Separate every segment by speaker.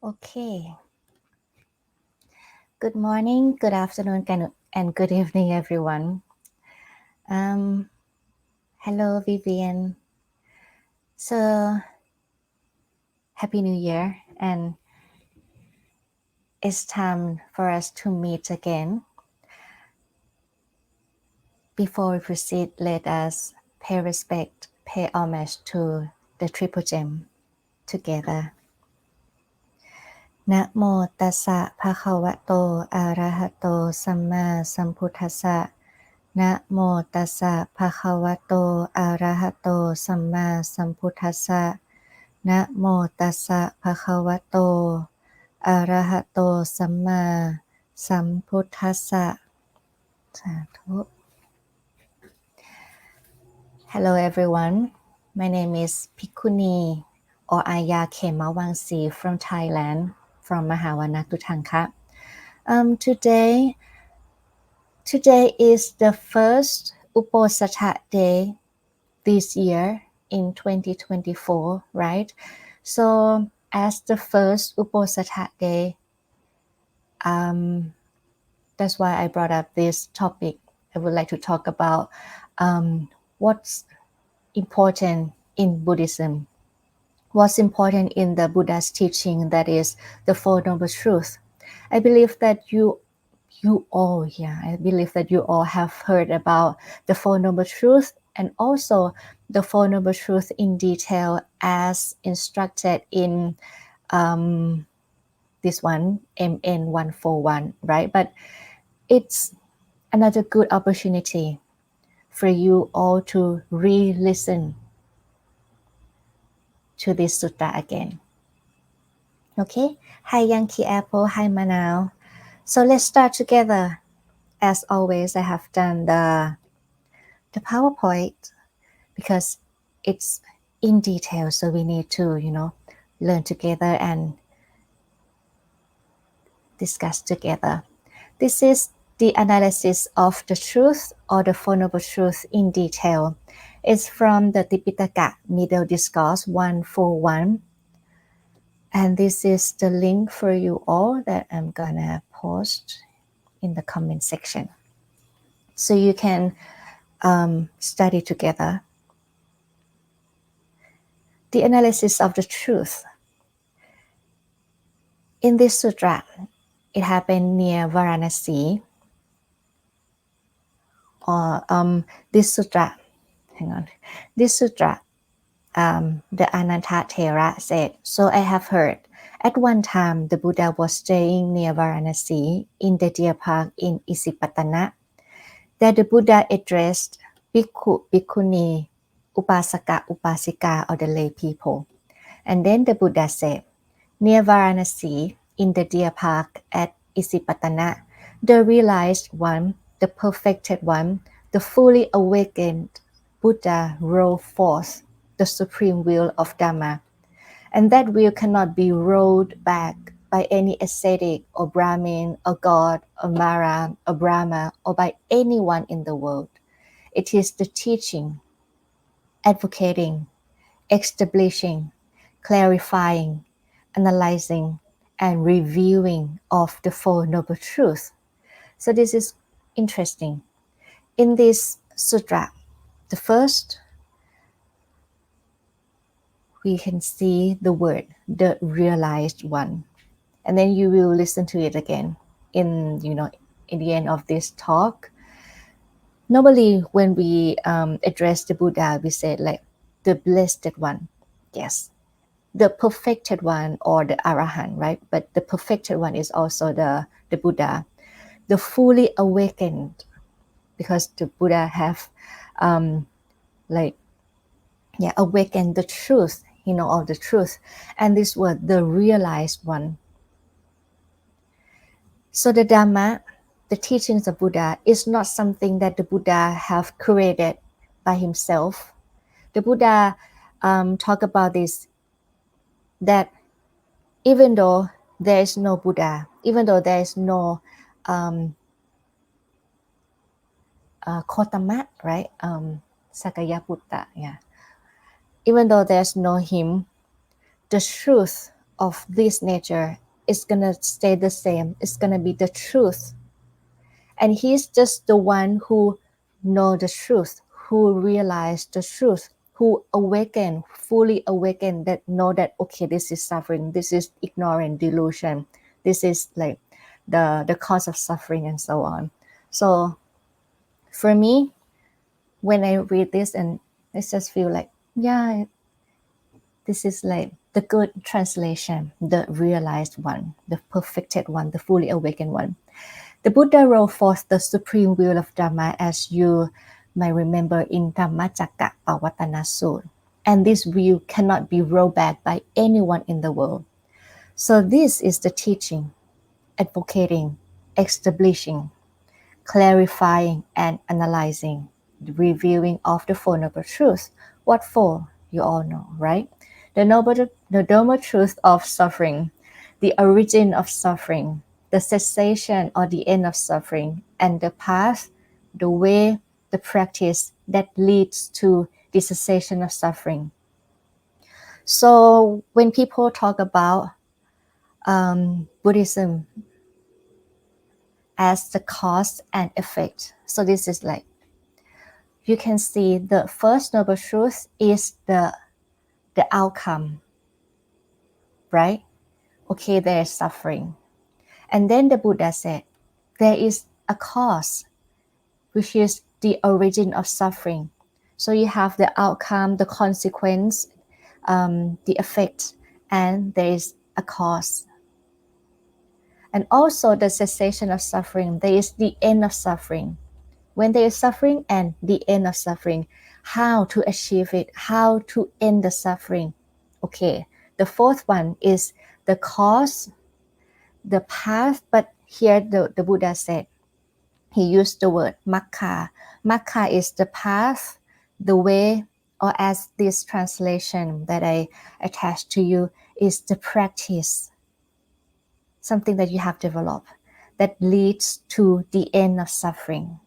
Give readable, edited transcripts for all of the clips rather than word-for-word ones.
Speaker 1: Okay. Good morning, good afternoon, and good evening, everyone. Hello, Vivian. So, Happy New Year, and it's time for us to meet again. Before we proceed, let us pay respect, pay homage to the Triple Gem together. นะโมตัสสะภะคะวะโตอะระหะโตสัมมาสัมพุทธัสสะนะโมตัสสะภะคะวะโตอะระหะโตสัมมาสัมพุทธัสสะนะโมตัสสะภะคะวะโตอะระหะโตสัมมาสัมพุทธัสสะสาธุ Hello everyone, my name is Pikuni or Aya Khemawangsi from Thailand, from Mahawanatutanka. Today is the first Uposatha day this year in 2024, right? So as the first Uposatha day, that's why I brought up this topic. I would like to talk about what's important in Buddhism. What's important in the Buddha's teaching, that is the Four Noble Truths. I believe that you all have heard about the Four Noble Truths and also the Four Noble Truths in detail as instructed in this one, MN 141, right? But it's another good opportunity for you all to re-listen to this sutta again. Okay? Hi Yankee Apple, hi Manao. So let's start together. As always, I have done the PowerPoint because it's in detail, so we need to, learn together and discuss together. This is the analysis of the truth or the Four Noble Truths in detail. It's from the Tipitaka Middle Discourse 141. And this is the link for you all that I'm gonna post in the comment section. So you can study together. The analysis of the truth. In this sutra, it happened near Varanasi. This sutra, the Ananta Thera said, so I have heard, at one time the Buddha was staying near Varanasi in the deer park in Isipatana, that the Buddha addressed Bhikkhu, Bhikkhuni, Upasaka, Upasika, or the lay people. And then the Buddha said, near Varanasi, in the deer park at Isipatana, the realized one, the perfected one, the fully awakened Buddha rolled forth the supreme will of Dhamma. And that will cannot be rolled back by any ascetic or Brahmin or God or Mara or Brahma or by anyone in the world. It is the teaching, advocating, establishing, clarifying, analyzing, and reviewing of the Four Noble Truths. So this is interesting. In this sutra, the first, we can see the word, the realized one. And then you will listen to it again in the end of this talk. Normally, when we address the Buddha, we say like the blessed one. Yes, the perfected one or the Arahant, right? But the perfected one is also the Buddha, the fully awakened, because the Buddha have awakened the truth, all the truth. And this word, the realized one. So the Dhamma, the teachings of Buddha, is not something that the Buddha have created by himself. The Buddha talk about this, that even though there is no Buddha, even though there is no Kotama, right? Sakayaputta, yeah. Even though there's no him, the truth of this nature is gonna stay the same. It's gonna be the truth. And he's just the one who know the truth, who realize the truth, who awaken, fully awaken, that know that okay, this is suffering, this is ignorant delusion, this is like the cause of suffering and so on. So for me, when I read this, and I just feel like, yeah, this is like the good translation, the realized one, the perfected one, the fully awakened one. The Buddha wrote forth the supreme will of Dhamma, as you might remember in Dhammacakka Pavattana Sutta. And this will cannot be rolled back by anyone in the world. So this is the teaching, advocating, establishing, clarifying and analyzing, the reviewing of the Four Noble Truths. What for? You all know, right? The noble truth of suffering, the origin of suffering, the cessation or the end of suffering, and the path, the way, the practice that leads to the cessation of suffering. So when people talk about Buddhism as the cause and effect, so this is like, you can see the first noble truth is the outcome, right? Okay, there is suffering. And then the Buddha said, there is a cause, which is the origin of suffering. So you have the outcome, the consequence, the effect, and there is a cause. And also the cessation of suffering, there is the end of suffering. When there is suffering and the end of suffering, how to achieve it, how to end the suffering. Okay, the fourth one is the cause, the path, but here the Buddha said, he used the word Makka. Makka is the path, the way, or as this translation that I attached to you is the practice, something that you have developed that leads to the end of suffering.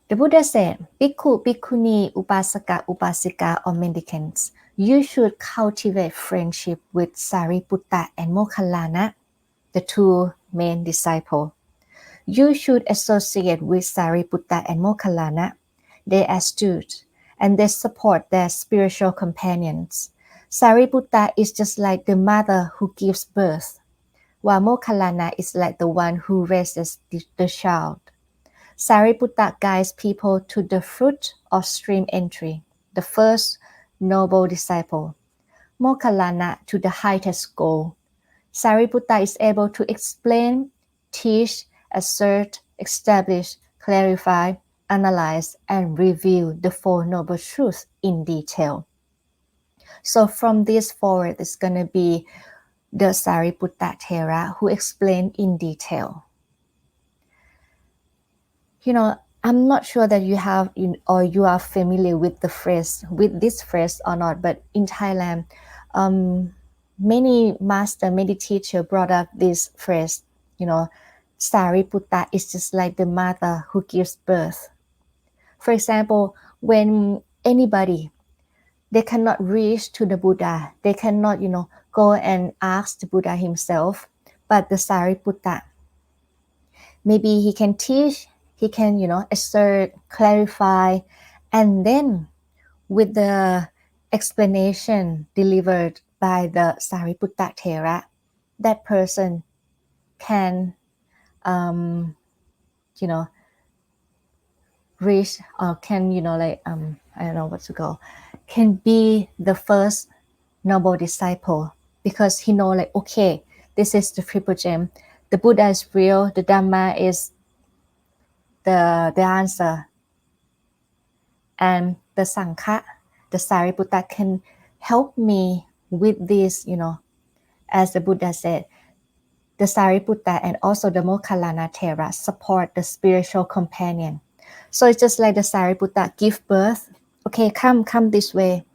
Speaker 1: The Buddha said, Bhikkhu, Bhikkhuni, Upasaka, Upasika, or mendicants, you should cultivate friendship with Sariputta and Mokkallana, the two main disciples. You should associate with Sariputta and Mokkallana. They are astute, and they support their spiritual companions. Sariputta is just like the mother who gives birth, while Mokkallana is like the one who raises the child. Sariputta guides people to the fruit of stream entry, the first noble disciple. Mokkallana to the highest goal. Sariputta is able to explain, teach, assert, establish, clarify, analyze, and review the Four Noble Truths in detail. So from this forward, it's going to be the Sariputta Thera who explain in detail. I'm not sure that you have or you are familiar with this phrase or not, but in Thailand, many master, many teacher brought up this phrase, Sariputta is just like the mother who gives birth. For example, when anybody, they cannot reach to the Buddha, they cannot, go and ask the Buddha himself, but the Sariputta, maybe he can teach, he can, assert, clarify, and then with the explanation delivered by the Sariputta Thera, that person can, reach or can, I don't know what to go, can be the first noble disciple because he know like, okay, this is the triple gem. The Buddha is real, the Dhamma is the answer, and the Sangha, the Sariputta can help me with this, as the Buddha said, the Sariputta and also the Mokkallana Thera support the spiritual companion. So it's just like the Sariputta give birth. Okay, come this way.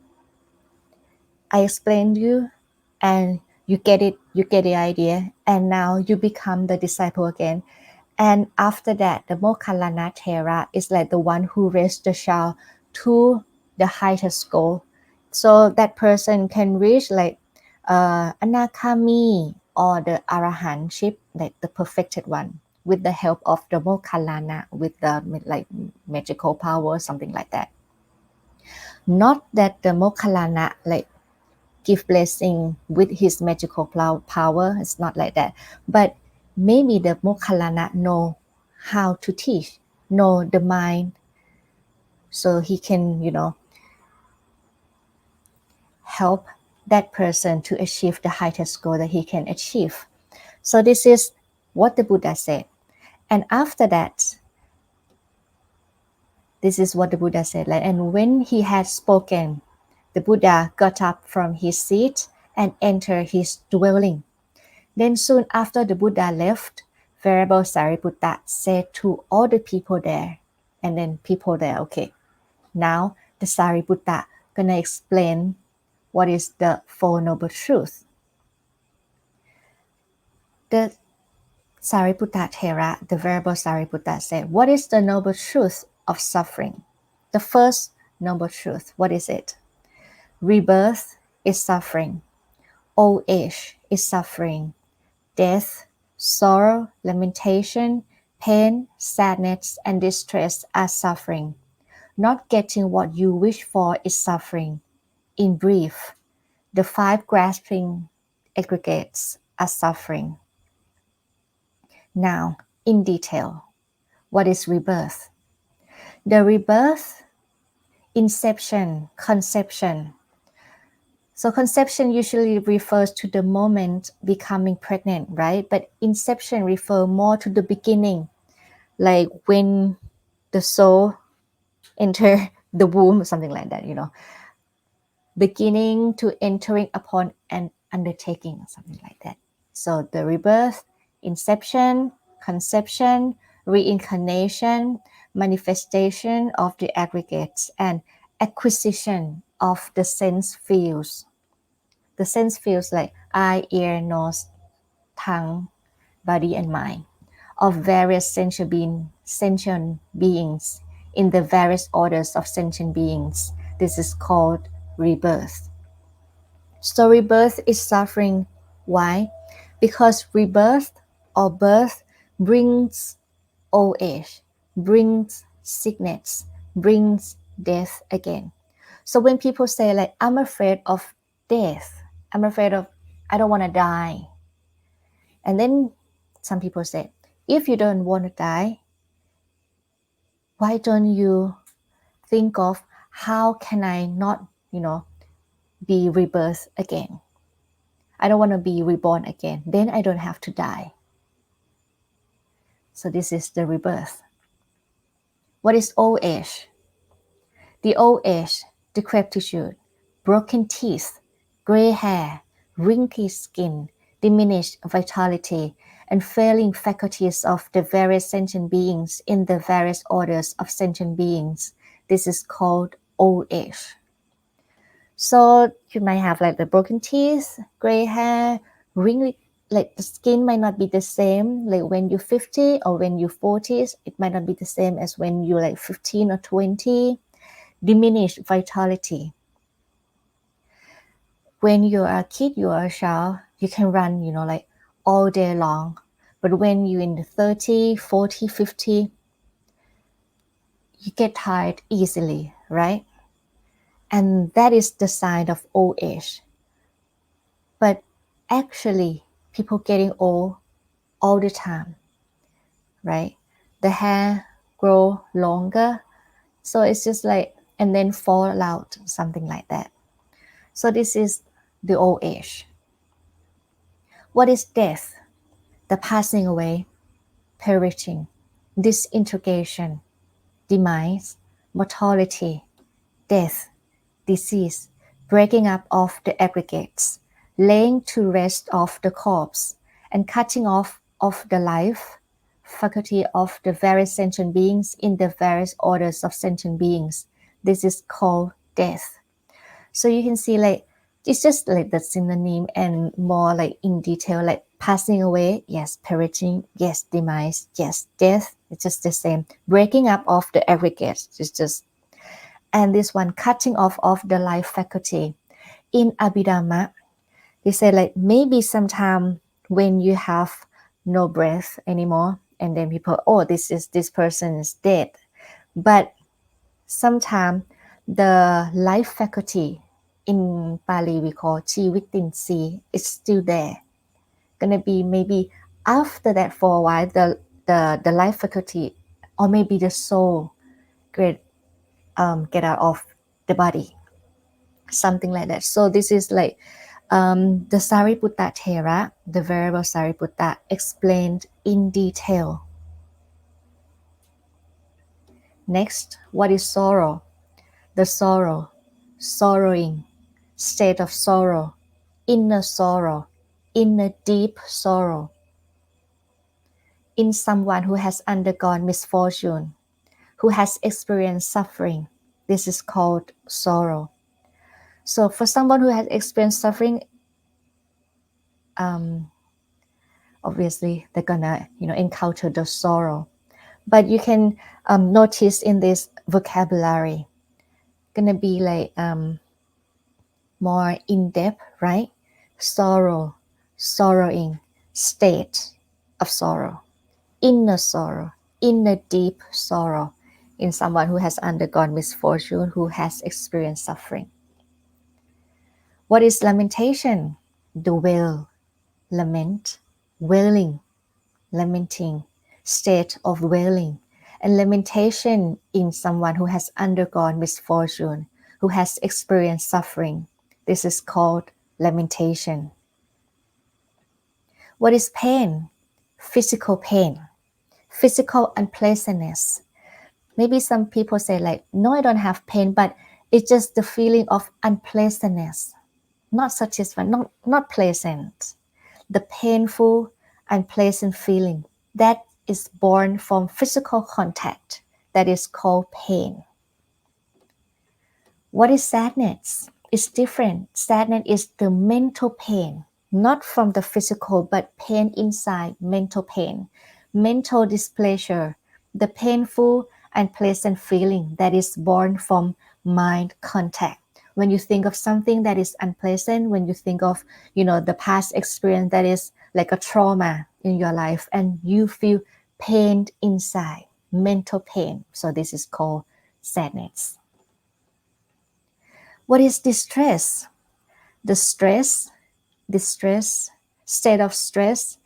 Speaker 1: I explained you and you get it, you get the idea, and now you become the disciple again. And after that, the Mokkallana Thera is like the one who raised the child to the highest goal. So that person can reach like Anakami or the Arahantship, like the perfected one, with the help of the Mokkhalana, with the like magical power, something like that. Not that the Mokkhalana like give blessing with his magical power. It's not like that. But maybe the Mokkhalana know how to teach, know the mind, so he can, help that person to achieve the highest goal that he can achieve. So this is what the Buddha said. And after that, this is what the Buddha said. Like, and when he had spoken, the Buddha got up from his seat and entered his dwelling. Then soon after the Buddha left, Venerable Sariputta said to all the people there, and then people there, okay, now the Sariputta gonna explain what is the Four Noble Truths. The Sariputta Thera, the Venerable Sariputta said, what is the noble truth of suffering? The first noble truth, what is it? Rebirth is suffering. Old age is suffering. Death, sorrow, lamentation, pain, sadness, and distress are suffering. Not getting what you wish for is suffering. In brief, the five grasping aggregates are suffering. Now, in detail, what is rebirth? The rebirth, inception, conception. So conception usually refers to the moment becoming pregnant, right? But inception refers more to the beginning, like when the soul enter the womb, something like that, beginning to entering upon an undertaking, something like that. So the rebirth, inception, conception, reincarnation, manifestation of the aggregates, and acquisition of the sense fields. The sense fields like eye, ear, nose, tongue, body, and mind of various sentient beings in the various orders of sentient beings. This is called rebirth. So rebirth is suffering. Why? Because rebirth or birth brings old age, brings sickness, brings death again. So when people say like, I'm afraid of death, I don't want to die. And then some people say, if you don't want to die, why don't you think of how can I not, be rebirth again? I don't want to be reborn again. Then I don't have to die. So this is the rebirth. What is old age? The old age, decrepitude, broken teeth, gray hair, wrinkled skin, diminished vitality, and failing faculties of the various sentient beings in the various orders of sentient beings. This is called old age. So you might have like the broken teeth, gray hair, wrinkly, like the skin might not be the same like when you're 50 or when you're 40s. It might not be the same as when you're like 15 or 20. Diminished vitality. When you're a kid, you're a child, you can run, like all day long. But when you're in the 30, 40, 50, you get tired easily, right? And that is the sign of old age. But actually, people getting old all the time, right? The hair grow longer. So it's just like, and then fall out, something like that. So this is the old age. What is death? The passing away, perishing, disintegration, demise, mortality, death, disease, breaking up of the aggregates, laying to rest of the corpse, and cutting off of the life, faculty of the various sentient beings in the various orders of sentient beings. This is called death. So you can see like it's just like the synonym and more like in detail, like passing away, yes, perishing, yes, demise, yes, death, it's just the same. Breaking up of the aggregates, it's just, And this one, cutting off of the life faculty. In Abhidhamma, they say like maybe sometime when you have no breath anymore, and then people, oh, this person is dead. But sometimes the life faculty, in Pali we call Chivittinsi, is still there. Gonna be maybe after that for a while, the life faculty, or maybe the soul get out of the body, something like that. So this is like the Sariputta Thera, the Venerable Sariputta, explained in detail. Next, what is sorrow? The sorrow, sorrowing, state of sorrow, inner deep sorrow. In someone who has undergone misfortune, who has experienced suffering, this is called sorrow. So for someone who has experienced suffering, obviously they're gonna encounter the sorrow. But you can notice in this vocabulary, gonna be like more in depth, right? Sorrow, sorrowing, state of sorrow, inner deep sorrow in someone who has undergone misfortune, who has experienced suffering. What is lamentation? The wail, lament, wailing, lamenting, state of wailing, and lamentation in someone who has undergone misfortune, who has experienced suffering. This is called lamentation. What is pain? Physical pain, physical unpleasantness. Maybe some people say like, no, I don't have pain, but it's just the feeling of unpleasantness, not satisfying, not pleasant. The painful, unpleasant feeling that is born from physical contact, that is called pain. What is sadness? It's different. Sadness is the mental pain, not from the physical, but pain inside, mental pain, mental displeasure, the painful, unpleasant feeling that is born from mind contact. When you think of something that is unpleasant, when you think of, the past experience that is like a trauma in your life, and you feel pain inside, mental pain. So this is called sadness. What is distress? The distress, state of stress,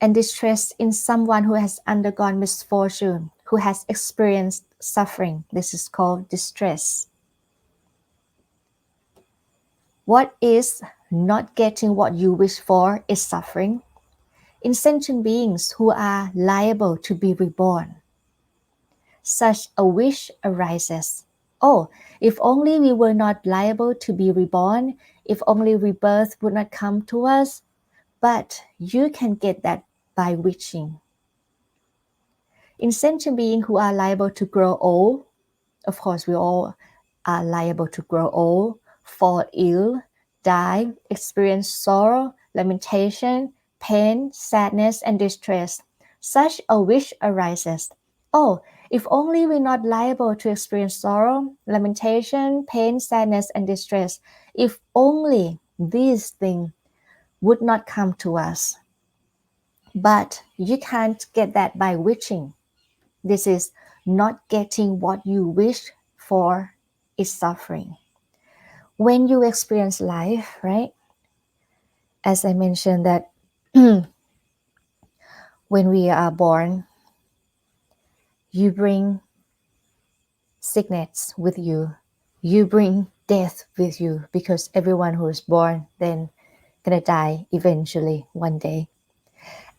Speaker 1: and distress in someone who has undergone misfortune, who has experienced suffering. This is called distress. What is not getting what you wish for is suffering. In sentient beings who are liable to be reborn, such a wish arises. Oh, if only we were not liable to be reborn, if only rebirth would not come to us, but you can get that by wishing. In sentient beings who are liable to grow old, of course we all are liable to grow old, fall ill, die, experience sorrow, lamentation, pain, sadness, and distress. Such a wish arises. Oh, if only we're not liable to experience sorrow, lamentation, pain, sadness, and distress. If only these things would not come to us. But you can't get that by wishing. This is not getting what you wish for is suffering. When you experience life, right? As I mentioned that when we are born, you bring sickness with you. You bring death with you because everyone who is born then gonna die eventually one day.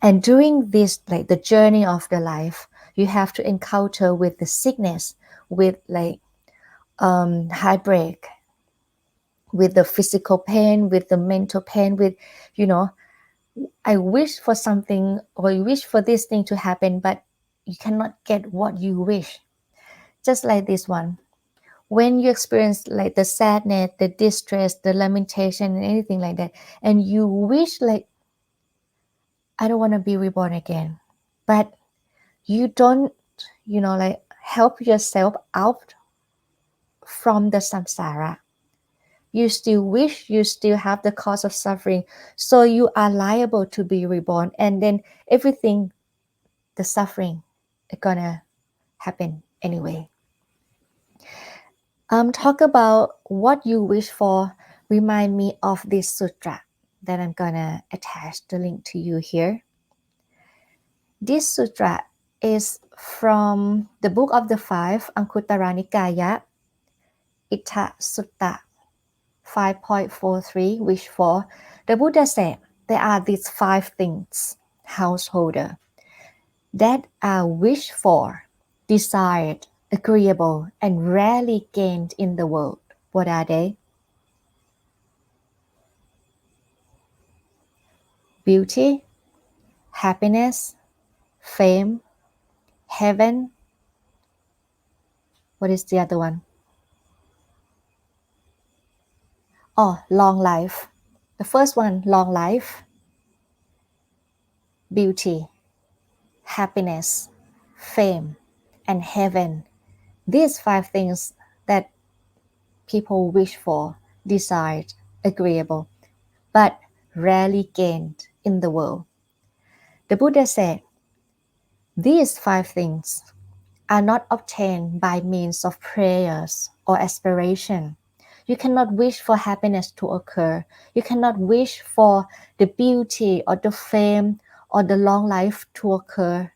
Speaker 1: And during this, like the journey of the life, you have to encounter with the sickness, with like heartbreak, with the physical pain, with the mental pain, with, I wish for something or you wish for this thing to happen, but you cannot get what you wish. Just like this one. When you experience like the sadness, the distress, the lamentation, and anything like that, and you wish like, I don't want to be reborn again, but you don't, like help yourself out from the samsara. You still wish, you still have the cause of suffering, so you are liable to be reborn, and then everything, the suffering, is gonna happen anyway. Talk about what you wish for. Remind me of this sutra that I'm gonna attach the link to you here. This sutra is from the Book of the Five, Anguttara Nikaya, Itta Sutta 5.43, wish for. The Buddha said there are these 5 things, householder, that are wished for, desired, agreeable, and rarely gained in the world. What are they? Beauty, happiness, fame, heaven. What is the other one? Oh, long life. The first one, long life, beauty, happiness, fame, and heaven. These 5 things that people wish for, desired, agreeable, but rarely gained in the world. The Buddha said, these 5 things are not obtained by means of prayers or aspiration. You cannot wish for happiness to occur. You cannot wish for the beauty or the fame or the long life to occur.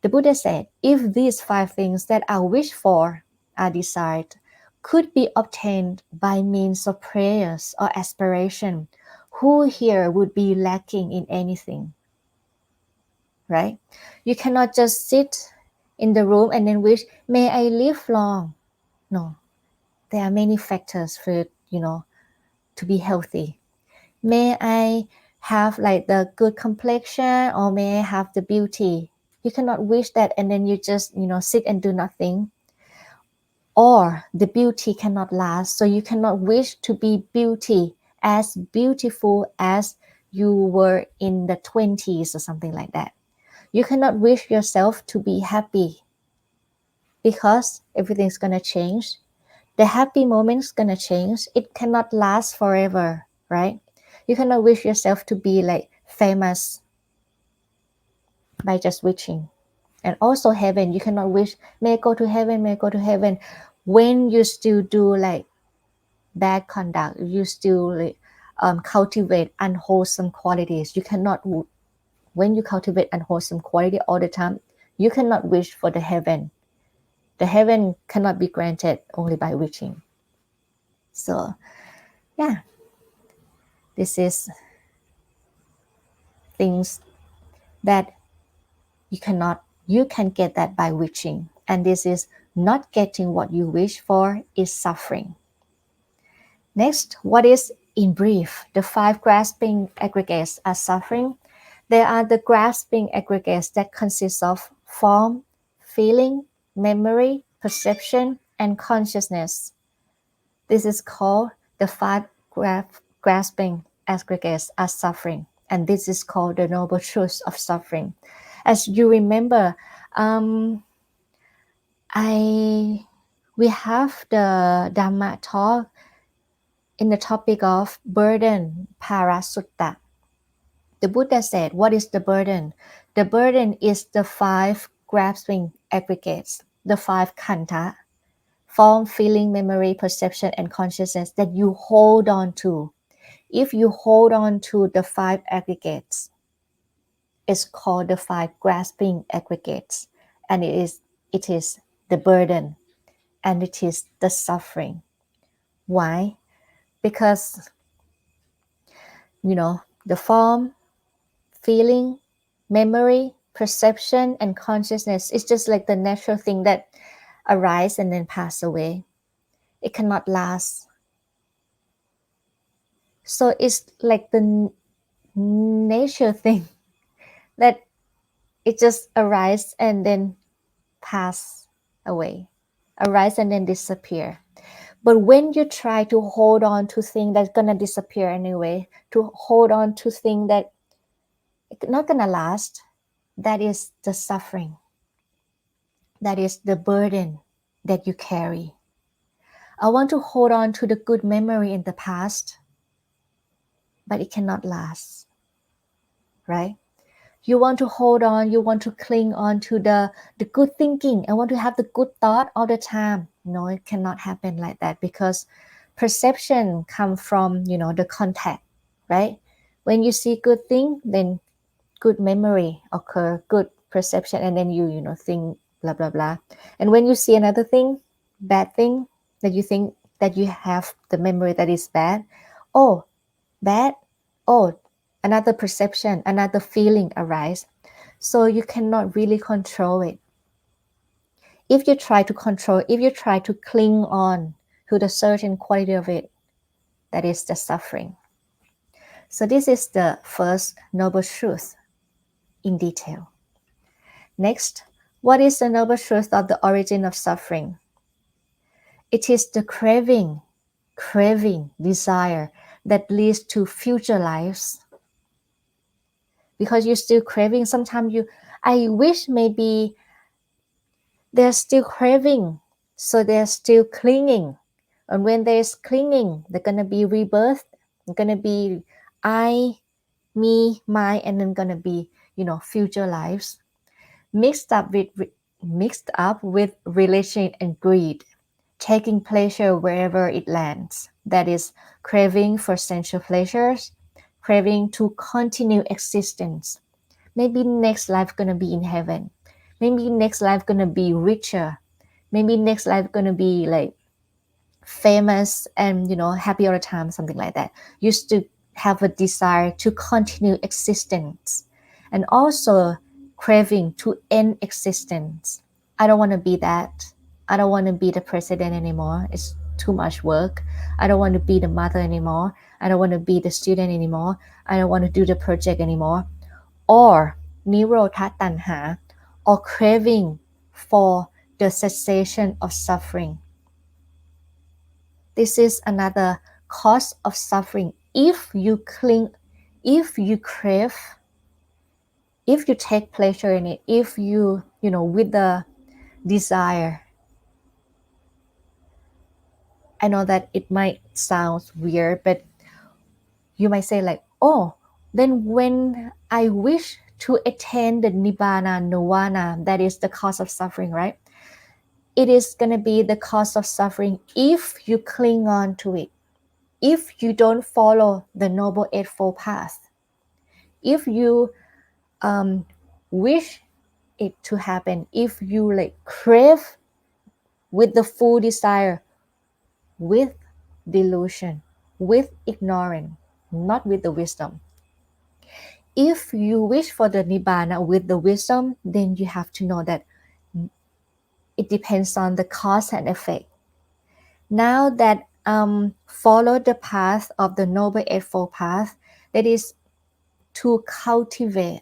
Speaker 1: The Buddha said, if these 5 things that are wished for, are desired, could be obtained by means of prayers or aspiration, who here would be lacking in anything? Right? You cannot just sit in the room and then wish, may I live long. No, there are many factors for to be healthy. May I have like the good complexion, or may I have the beauty? You cannot wish that and then you just sit and do nothing. Or the beauty cannot last, so you cannot wish to be as beautiful as you were in the 20s or something like that. You cannot wish yourself to be happy, because everything's gonna change. The happy moment's gonna change. It cannot last forever, right? You cannot wish yourself to be like famous by just wishing. And also heaven, you cannot wish, may I go to heaven, may I go to heaven, when you still do like bad conduct, you still like, cultivate unwholesome qualities. You cannot, when you cultivate unwholesome quality all the time, you cannot wish for the heaven. The heaven cannot be granted only by wishing. So, yeah, this is things that you can get that by wishing. And this is not getting what you wish for is suffering. Next, what is, in brief, the 5 grasping aggregates are suffering? They are the grasping aggregates that consist of form, feeling, memory, perception, and consciousness. This is called the 5 grasping aggregates are suffering, and this is called the noble truth of suffering. As you remember, we have the Dhamma talk in the topic of burden, Parasutta. The Buddha said, what is the burden? The burden is the 5 grasping aggregates, the 5 khandha, form, feeling, memory, perception, and consciousness that you hold on to. If you hold on to the 5 aggregates, it's called the 5 grasping aggregates, and it is the burden, and it is the suffering. Why? Because the form, feeling, memory, perception, and consciousness is just like the natural thing that arise and then pass away. It cannot last. So it's like the nature thing that it just arise and then pass away, arise and then disappear. But when you try to hold on to things that's gonna disappear anyway, to hold on to things that not gonna last, that is the suffering. That is the burden that you carry. I want to hold on to the good memory in the past, but it cannot last, right? You want to hold on, you want to cling on to the good thinking. I want to have the good thought all the time. No, it cannot happen like that because perception comes from, the contact, right? When you see good thing, then good memory occur, good perception, and then you think blah blah blah. And when you see another thing, bad thing, that you think that you have the memory that is bad, oh, bad, oh, another perception, another feeling arise. So you cannot really control it. If you try to control, if you try to cling on to the certain quality of it, that is the suffering. So this is the first noble truth in detail. Next, what is the noble truth of the origin of suffering? It is the craving, desire that leads to future lives. Because you're still craving, sometimes I wish maybe they're still craving, so they're still clinging. And when there's clinging, they're gonna be rebirth, they're gonna be I, me, my, and then gonna be, future lives. Mixed up with religion and greed, taking pleasure wherever it lands. That is craving for sensual pleasures, craving to continue existence. Maybe next life gonna be in heaven. Maybe next life gonna be richer. Maybe next life gonna be like famous and happy all the time, something like that. You still have a desire to continue existence, and also craving to end existence. I don't want to be that. I don't want to be the president anymore. It's too much work. I don't want to be the mother anymore. I don't want to be the student anymore. I don't want to do the project anymore. Or nirota tanha, or craving for the cessation of suffering. This is another cause of suffering. If you cling, if you crave, if you take pleasure in it, if you, with the desire. I know that it might sound weird, but you might say like, oh, then when I wish to attain the nibbana, nirvana, that is the cause of suffering, right? It is going to be the cause of suffering if you cling on to it, if you don't follow the Noble Eightfold Path, if you wish it to happen, if you like crave with the full desire, with delusion, with ignorance, not with the wisdom. If you wish for the nibbana with the wisdom, then you have to know that it depends on the cause and effect. Now that follow the path of the Noble Eightfold Path, that is to cultivate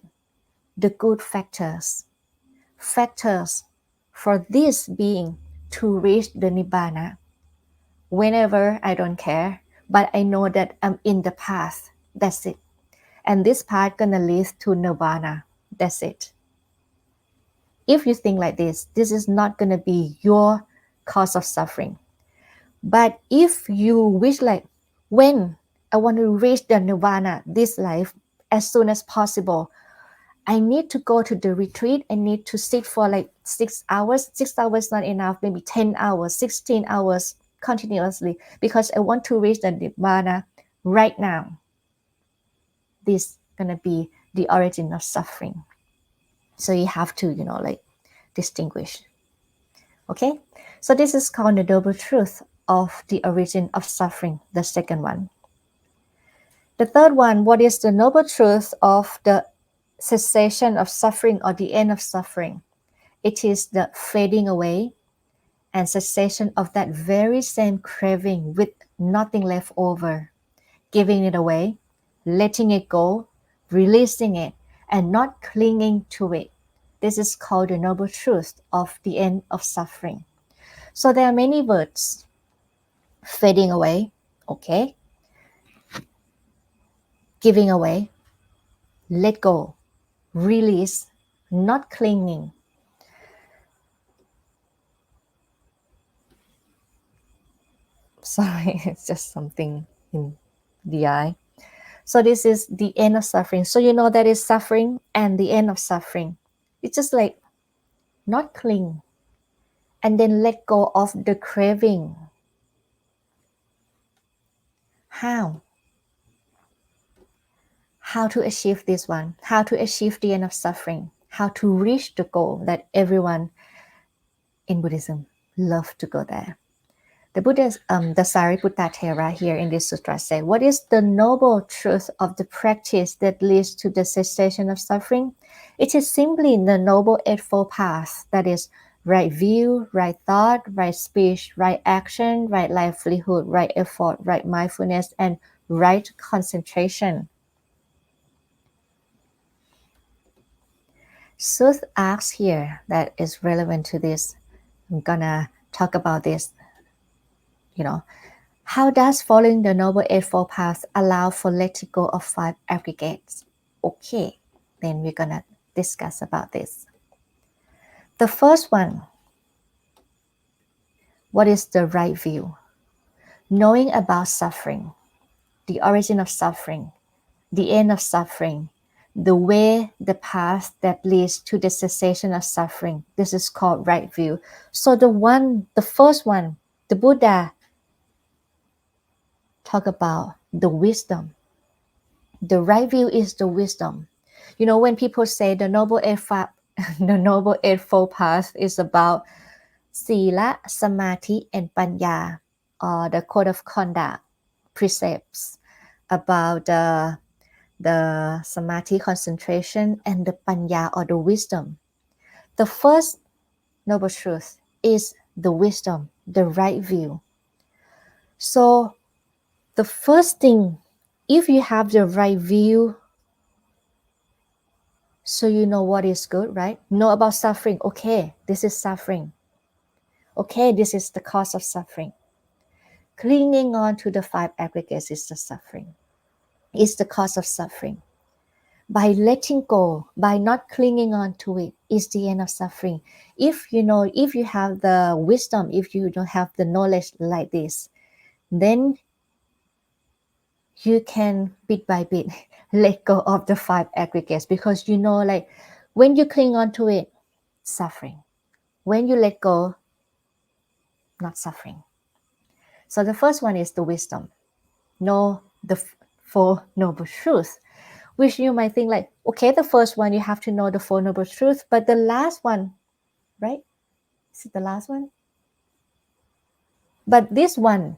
Speaker 1: the good factors for this being to reach the nibbana. Whenever, I don't care, but I know that I'm in the path. That's it. And this path gonna lead to nirvana. That's it. If you think like this is not gonna be your cause of suffering. But if you wish like, when I want to reach the nirvana this life as soon as possible, I need to go to the retreat. I need to sit for like 6 hours. 6 hours not enough, maybe 10 hours, 16 hours continuously, because I want to reach the nibbana right now. This is gonna be the origin of suffering. So you have to, distinguish. Okay? So this is called the double truth of the origin of suffering, the second one. The third one, what is the noble truth of the cessation of suffering or the end of suffering? It is the fading away and cessation of that very same craving with nothing left over, giving it away, letting it go, releasing it, and not clinging to it. This is called the noble truth of the end of suffering. So there are many words. Fading away, okay. Giving away, let go, release, not clinging. Sorry, it's just something in the eye. So this is the end of suffering. So you know that is suffering and the end of suffering. It's just like not cling and then let go of the craving. How? How to achieve this one? How to achieve the end of suffering? How to reach the goal that everyone in Buddhism love to go there? The Sariputta Thera here in this sutra say, what is the noble truth of the practice that leads to the cessation of suffering? It is simply the noble eightfold path, that is, right view, right thought, right speech, right action, right livelihood, right effort, right mindfulness, and right concentration. Sooth asks here that is relevant to this. I'm gonna talk about this, How does following the Noble Eightfold Path allow for letting go of five aggregates? Okay, then we're gonna discuss about this. The first one, what is the right view? Knowing about suffering, the origin of suffering, the end of suffering, the way, the path that leads to the cessation of suffering. This is called right view. So the first one, the Buddha talk about the wisdom. The right view is the wisdom. When people say the Noble Eightfold, the Noble Eightfold Path is about Sila, Samadhi, and Panya, or the code of conduct precepts about the Samadhi concentration and the Panya or the wisdom. The first noble truth is the wisdom, the right view. So the first thing, if you have the right view, so you know what is good, right? Know about suffering. Okay, this is suffering. Okay, this is the cause of suffering. Clinging on to the five aggregates is the suffering. It's the cause of suffering. By letting go, by not clinging on to it, is the end of suffering. If you have the wisdom, if you don't have the knowledge like this, then you can bit by bit let go of the five aggregates, because like when you cling on to it, suffering. When you let go, not suffering. So the first one is the wisdom. Know the Four Noble Truths, which you might think like, okay, the first one you have to know the Four Noble Truths, but the last one, right? Is it the last one? But this one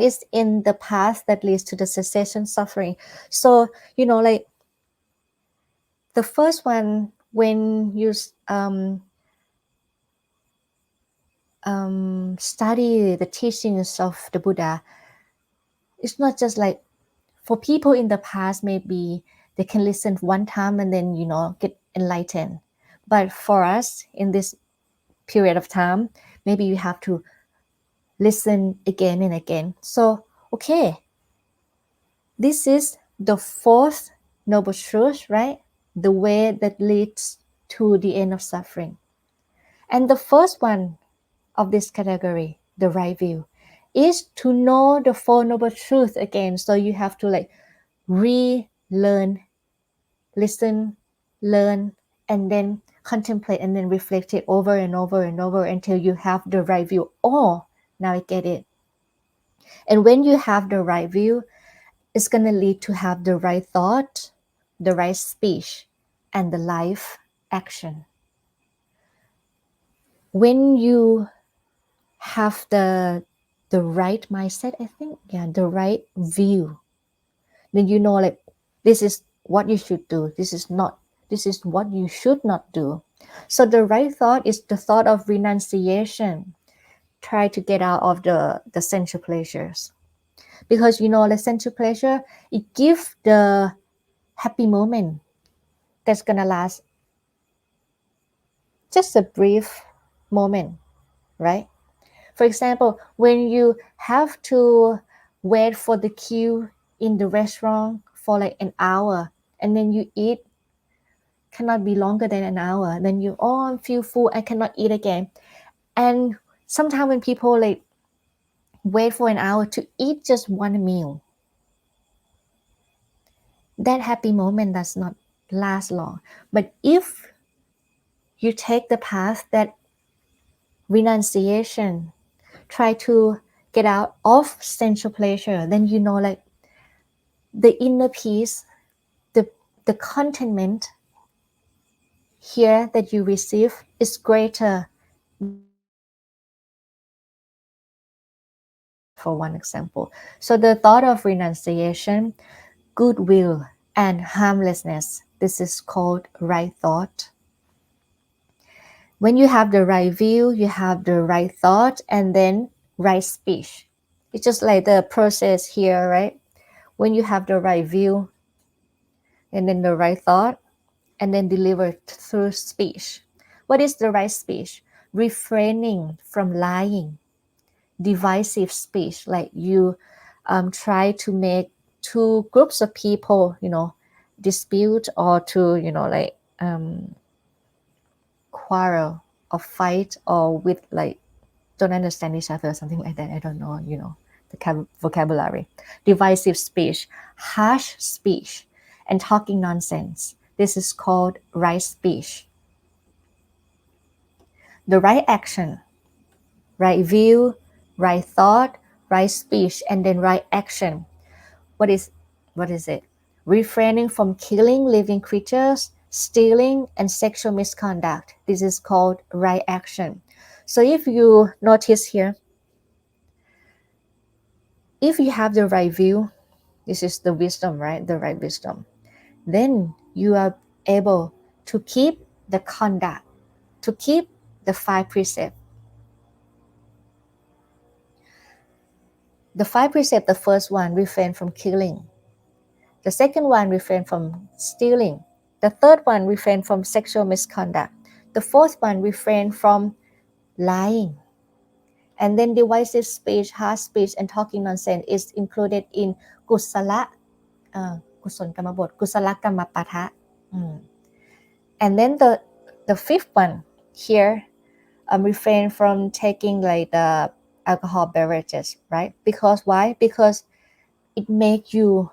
Speaker 1: is in the path that leads to the cessation suffering. So like the first one, when you study the teachings of the Buddha, it's not just like for people in the past, maybe they can listen one time and then get enlightened. But for us in this period of time, maybe you have to listen again and again. So okay, this is the fourth noble truth, right? The way that leads to the end of suffering. And the first one of this category, the right view, is to know the Four Noble Truths again. So you have to like relearn, listen, learn, and then contemplate and then reflect it over and over and over until you have the right view. Oh, now I get it. And when you have the right view, it's going to lead to have the right thought, the right speech, and the life action. When you have the right mindset, I think, the right view, then like this is what you should do, this is what you should not do. So the right thought is the thought of renunciation. Try to get out of the sensual pleasures, because the sensual pleasure, it gives the happy moment that's gonna last just a brief moment, right? For example, when you have to wait for the queue in the restaurant for like an hour, and then you eat, cannot be longer than an hour, then you feel full, I cannot eat again. And Sometimes when people like wait for an hour to eat just one meal, that happy moment does not last long. But if you take the path that renunciation, try to get out of sensual pleasure, then you know like the inner peace, the the contentment here that you receive is greater for one example. So the thought of renunciation, goodwill, and harmlessness, this is called right thought. When you have the right view, you have the right thought, and then right speech. It's just like the process here, right? When you have the right view, and then the right thought, and then delivered through speech. What is the right speech? Refraining from lying, divisive speech, like you try to make two groups of people, dispute or to, quarrel or fight or with like don't understand each other, something like that. I don't know, the vocabulary. Divisive speech, harsh speech, and talking nonsense. This is called right speech. The right action, right view, right thought, right speech, and then right action. What is it? Refraining from killing living creatures, stealing, and sexual misconduct. This is called right action. So if you notice here, if you have the right view, this is the wisdom, right? The right wisdom. Then you are able to keep the conduct, to keep the five precepts. The five precepts, the first one, refrain from killing. The second one, refrain from stealing. The third one, refrain from sexual misconduct. The fourth one, refrain from lying. And then divisive speech, harsh speech, and talking nonsense is included in kusala, kusal kamabot, kusala kamapatha. And then the fifth one here, refrain from taking like the alcohol beverages, right? Because why? Because it makes you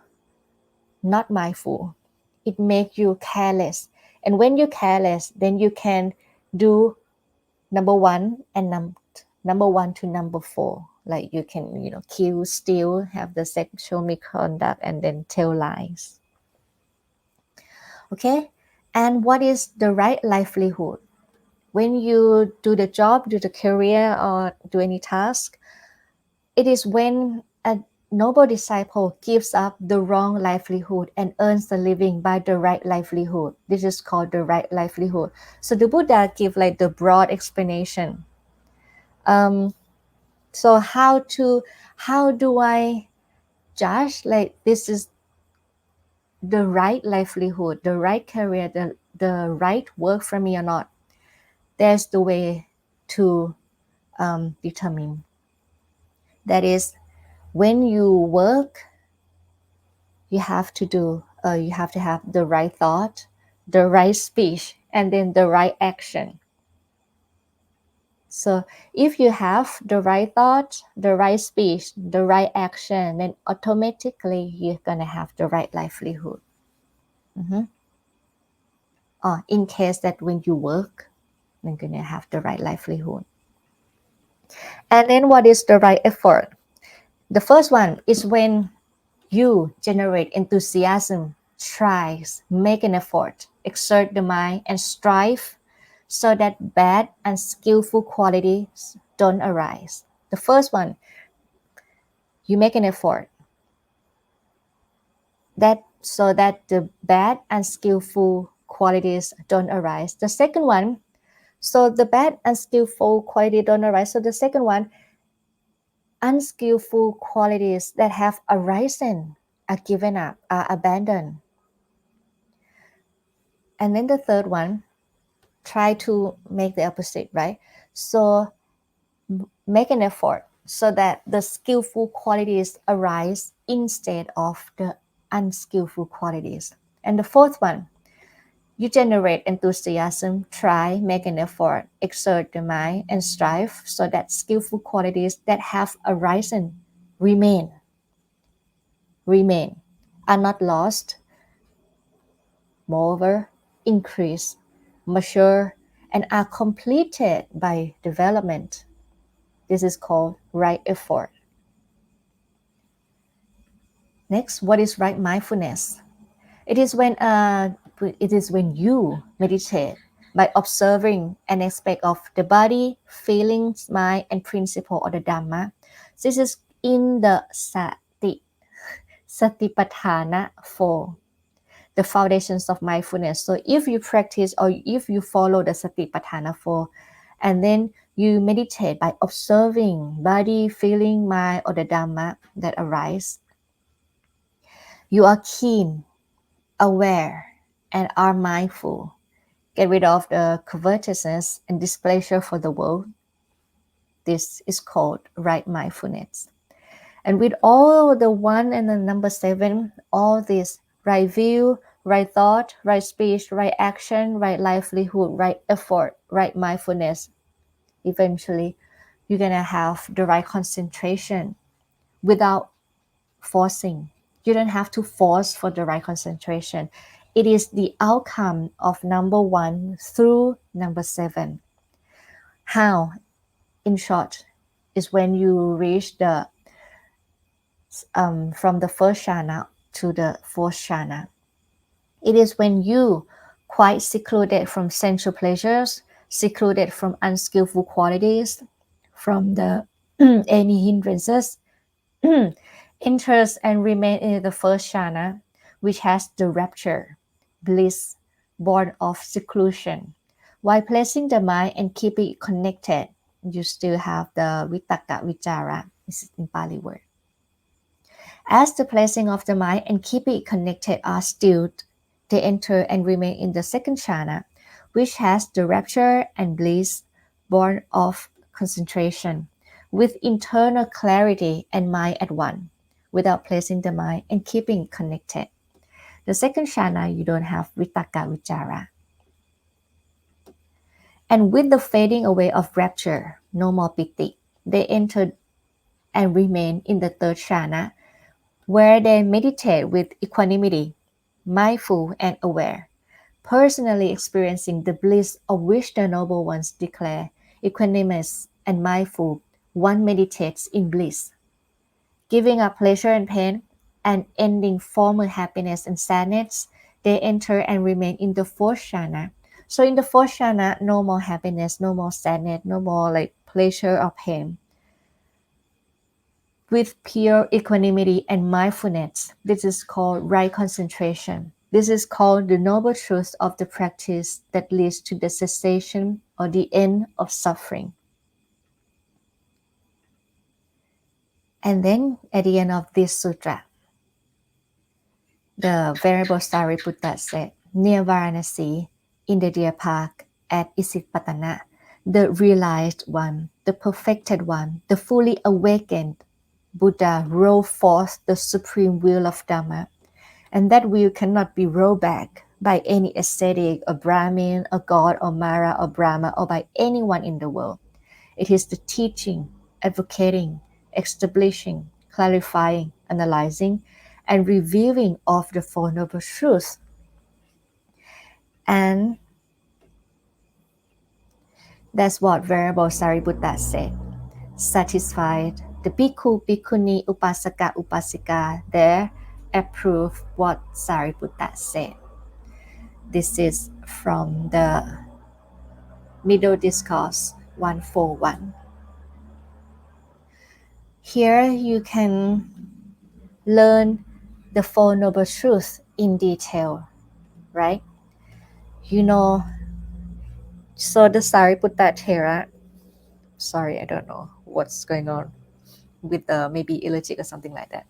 Speaker 1: not mindful. It makes you careless. And when you're careless, then you can do number one and number one to number four. Like you can, kill, steal, have the sexual misconduct, and then tell lies. Okay? And what is the right livelihood? When you do the job, do the career, or do any task, it is when a noble disciple gives up the wrong livelihood and earns the living by the right livelihood. This is called the right livelihood. So the Buddha give like the broad explanation. So how do I judge like this is the right livelihood, the right career, the right work for me or not? There's the way to determine. That is, when you work, you have to have the right thought, the right speech, and then the right action. So if you have the right thought, the right speech, the right action, then automatically you're gonna have the right livelihood. In case that when you work, you're gonna have the right livelihood. And then what is the right effort? The first one is when you generate enthusiasm, tries, make an effort, exert the mind, and strive so that bad and skillful qualities don't arise. The first one, you make an effort that so that the bad and skillful qualities don't arise. The second one, so the bad and skillful quality don't arise. So the second one, unskillful qualities that have arisen are given up, are abandoned. And then the third one, try to make the opposite, right? So make an effort so that the skillful qualities arise instead of the unskillful qualities. And the fourth one, You generate enthusiasm, try, make an effort, exert the mind, and strive so that skillful qualities that have arisen remain, remain, are not lost, moreover, increase, mature, and are completed by development. This is called right effort. Next, what is right mindfulness? It is when you meditate by observing an aspect of the body, feelings, mind, and principle of the Dhamma. This is in the Satipatthana 4, the foundations of mindfulness. So if you practice or if you follow the Satipatthana 4, and then you meditate by observing body, feeling, mind, or the Dhamma that arise, you are keen, aware, and are mindful. Get rid of the covetousness and displeasure for the world. This is called right mindfulness. And with all the one and the number 7, all this right view, right thought, right speech, right action, right livelihood, right effort, right mindfulness, eventually you're going to have the right concentration without forcing. You don't have to force for the right concentration. It is the outcome of number 1 through number 7. How? In short, is when you reach the from the first jhana to the fourth jhana. It is when you quite secluded from sensual pleasures, secluded from unskillful qualities, from the any hindrances, enters and remain in the first jhana, which has the rapture, bliss, born of seclusion. While placing the mind and keeping it connected, you still have the vitakka vichara. This is in Pali word. As the placing of the mind and keeping it connected are stilled, they enter and remain in the second jhana, which has the rapture and bliss born of concentration, with internal clarity and mind at one, without placing the mind and keeping it connected. The second jhana, you don't have vitakka vichara. And with the fading away of rapture, no more piti, they enter and remain in the third jhana, where they meditate with equanimity, mindful and aware, personally experiencing the bliss of which the noble ones declare, equanimous and mindful, one meditates in bliss, giving up pleasure and pain, and ending former happiness and sadness, they enter and remain in the fourth jhana. So in the fourth jhana, no more happiness, no more sadness, no more like pleasure or pain. With pure equanimity and mindfulness, this is called right concentration. This is called the noble truth of the practice that leads to the cessation or the end of suffering. And then at the end of this sutra, the Venerable Sariputta said, near Varanasi, in the deer park at Isipatana, the realized one, the perfected one, the fully awakened Buddha rolled forth the supreme will of Dhamma, and that will cannot be rolled back by any ascetic or Brahmin or God or Mara or Brahma or by anyone in the world. It is the teaching, advocating, establishing, clarifying, analyzing, and revealing of the Four Noble Truths. And that's what Venerable Sariputta said. Satisfied, the bhikkhu, bhikkhuni, upasaka, upasika there approved what Sariputta said. This is from the Middle Discourse 141. Here you can learn the Four Noble Truths in detail, right? You know, so the Sariputta Thera, sorry, I don't know what's going on with the maybe allergic or something like that.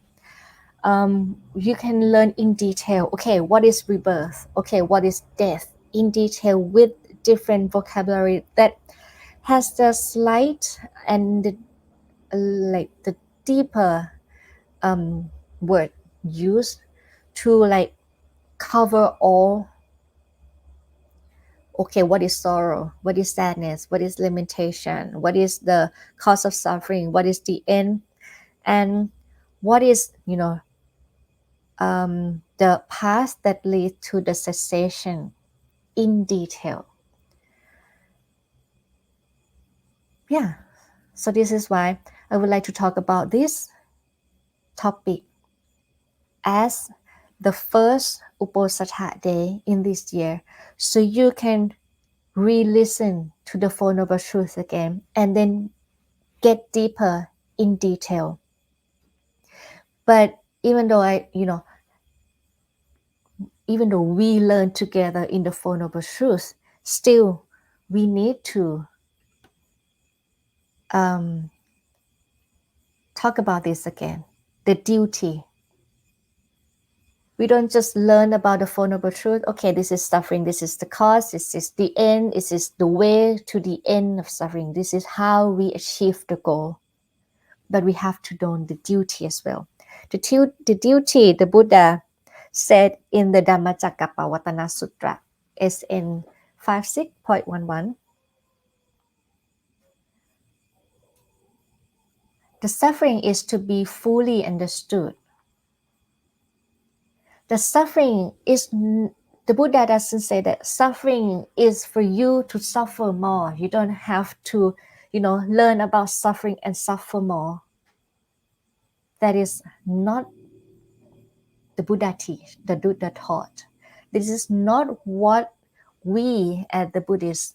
Speaker 1: You can learn in detail, okay, what is rebirth? Okay, what is death? In detail with different vocabulary that has the slight and like the deeper word used to like cover all okay, what is sorrow? What is sadness? What is limitation? What is the cause of suffering? What is the end? And what is, the path that leads to the cessation in detail. Yeah. So this is why I would like to talk about this topic as the first Uposatha day in this year, so you can re-listen to the Four Noble Truths again and then get deeper in detail. But even though even though we learn together in the Four Noble Truths, still we need to talk about this again. The duty. We don't just learn about the Four Noble Truths. Okay, this is suffering. This is the cause. This is the end. This is the way to the end of suffering. This is how we achieve the goal. But we have to know the duty as well. The duty the Buddha said in the Dhammacakkappavattana Sutra, SN 56.11. The suffering is to be fully understood. The suffering is, the Buddha doesn't say that suffering is for you to suffer more. You don't have to, learn about suffering and suffer more. That is not the Buddha teach, the Buddha taught. This is not what we as the Buddhists,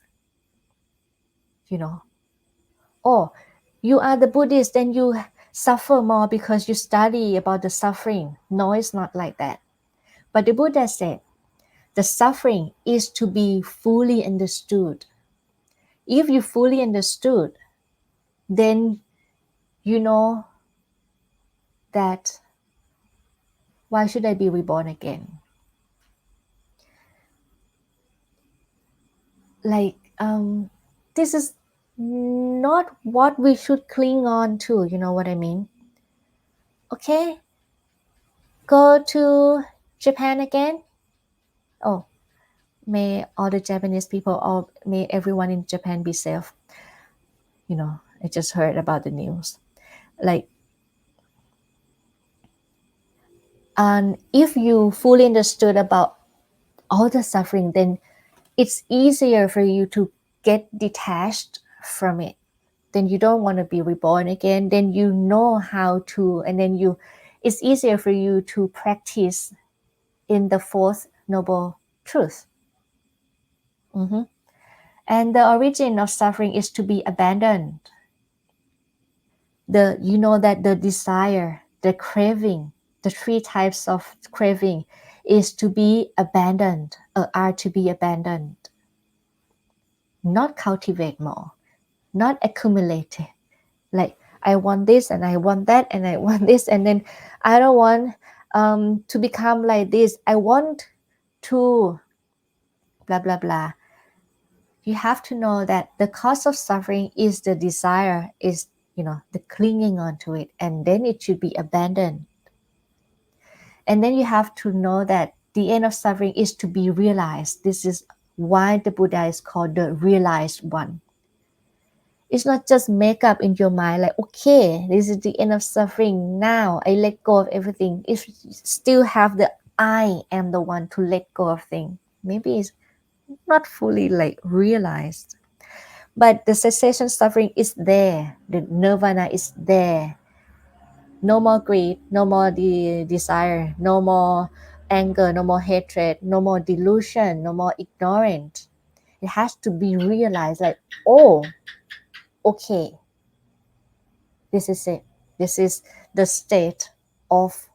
Speaker 1: oh, you are the Buddhist, then you suffer more because you study about the suffering. No, it's not like that. But the Buddha said, the suffering is to be fully understood. If you fully understood, then you know that why should I be reborn again? This is not what we should cling on to, you know what I mean? Okay, go to Japan again. Oh, may all the Japanese people, or may everyone in Japan be safe. I just heard about the news. And if you fully understood about all the suffering, then it's easier for you to get detached from it. Then you don't want to be reborn again. Then you know how to, and then it's easier for you to practice in the fourth noble truth. And the origin of suffering is to be abandoned. That the desire, the craving, the three types of craving is to be abandoned, are to be abandoned. Not cultivate more, not accumulate it. Like, I want this and I want that and I want this, and then I don't want to become like this. I want to blah blah blah. You have to know that the cause of suffering is the desire, is the clinging on to it, and then it should be abandoned. And then you have to know that the end of suffering is to be realized. This is why the Buddha is called the realized one. It's not just make up in your mind like, okay, this is the end of suffering. Now I let go of everything. If you still have the I am the one to let go of things, maybe it's not fully realized. But the cessation suffering is there. The nirvana is there. No more greed, no more desire, no more anger, no more hatred, no more delusion, no more ignorance. It has to be realized oh, okay, this is it. This is the state of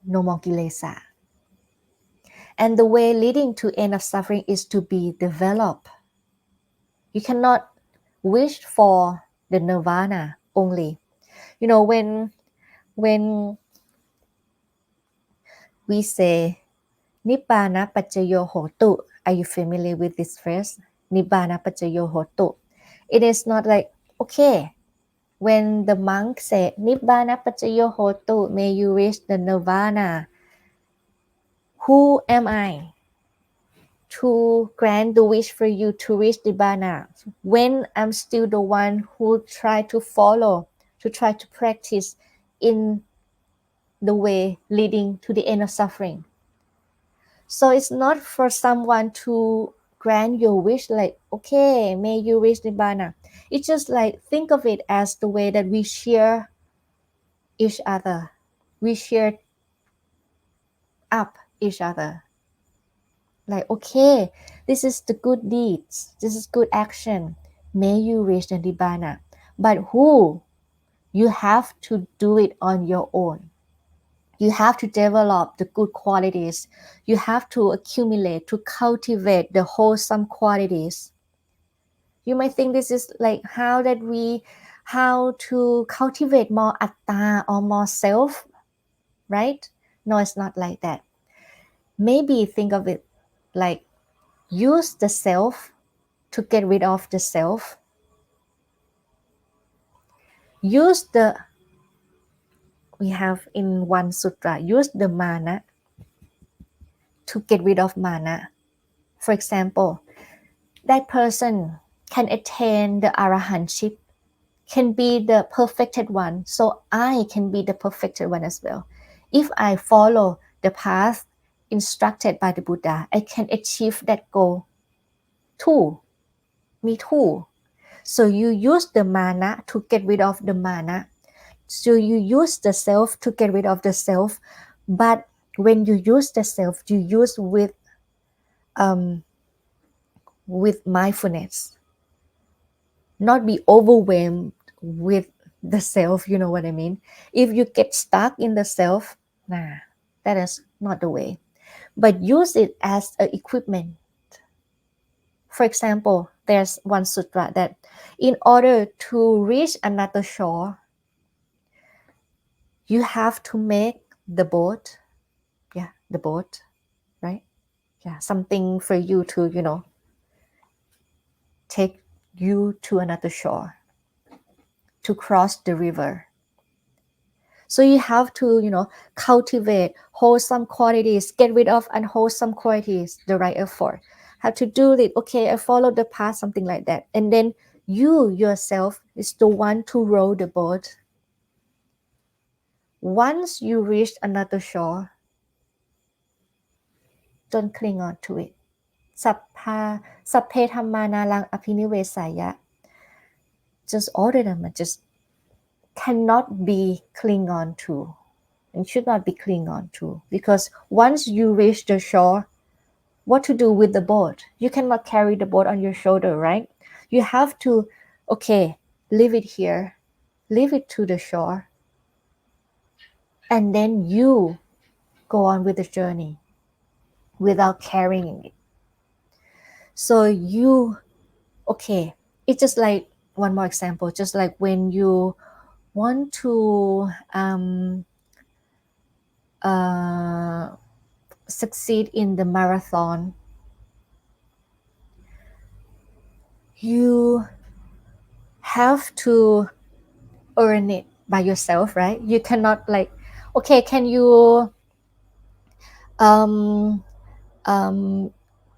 Speaker 1: no more kilesa. And the way leading to end of suffering is to be developed. You cannot wish for the nirvana only. When we say Nibbana Paccaya Hotu, are you familiar with this phrase? Nibbana Paccaya Hotu. It is not like, okay, when the monk say Nibbana Paccaya Hotu, may you reach the nirvana. Who am I to grant the wish for you to reach Nibbana when I'm still the one who try to follow, to try to practice in the way leading to the end of suffering. So it's not for someone to grant your wish like, okay, may you reach Nibbana. It's just like, think of it as the way that we share each other. We share up each other. Like, okay, this is the good deeds. This is good action. May you reach the Nibbana. But who? You have to do it on your own. You have to develop the good qualities. You have to accumulate, to cultivate the wholesome qualities. You might think this is like how to cultivate more atta or more self, right? No, it's not like that. Maybe think of it like use the self to get rid of the self. Use the, we have in one sutra, use the mana to get rid of mana. For example, that person can attain the arahantship, can be the perfected one, so I can be the perfected one as well. If I follow the path instructed by the Buddha, I can achieve that goal too. Me too. So you use the mana to get rid of the mana. So you use the self to get rid of the self. But when you use the self, you use with mindfulness, not be overwhelmed with the self. You know what I mean? If you get stuck in the self, that is not the way. But use it as an equipment. For example, there's one sutra that in order to reach another shore, you have to make the boat. Yeah, the boat, right? Yeah, something for you to, take you to another shore, to cross the river. So you have to, cultivate wholesome qualities, get rid of unwholesome qualities, the right effort. Have to do it, okay, I follow the path, something like that. And then you yourself is the one to row the boat. Once you reach another shore, don't cling on to it. Sapphe dhamma nalang aphinivesaya. Just all of them just cannot be cling on to. And should not be cling on to, because once you reach the shore, what to do with the boat? You cannot carry the boat on your shoulder, right? You have to, okay, leave it here, leave it to the shore, and then you go on with the journey without carrying it. So okay, it's just like one more example, just like when you want to succeed in the marathon, you have to earn it by yourself, right? You cannot like, okay, can you um,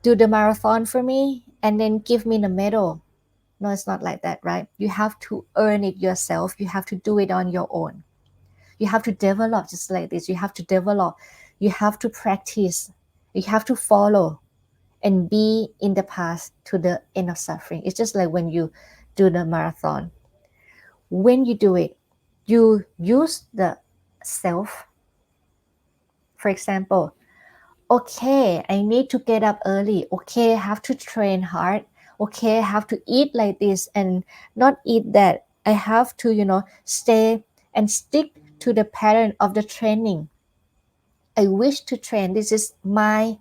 Speaker 1: do the marathon for me and then give me the medal? No, it's not like that, right? You have to earn it yourself. You have to do it on your own. You have to develop just like this. You have to develop. You have to practice. You have to follow and be in the path to the end of suffering. It's just like when you do the marathon. When you do it, you use the self. For example, okay, I need to get up early. Okay, I have to train hard. Okay, I have to eat like this and not eat that. I have to, stay and stick to the pattern of the training. I wish to train. This is my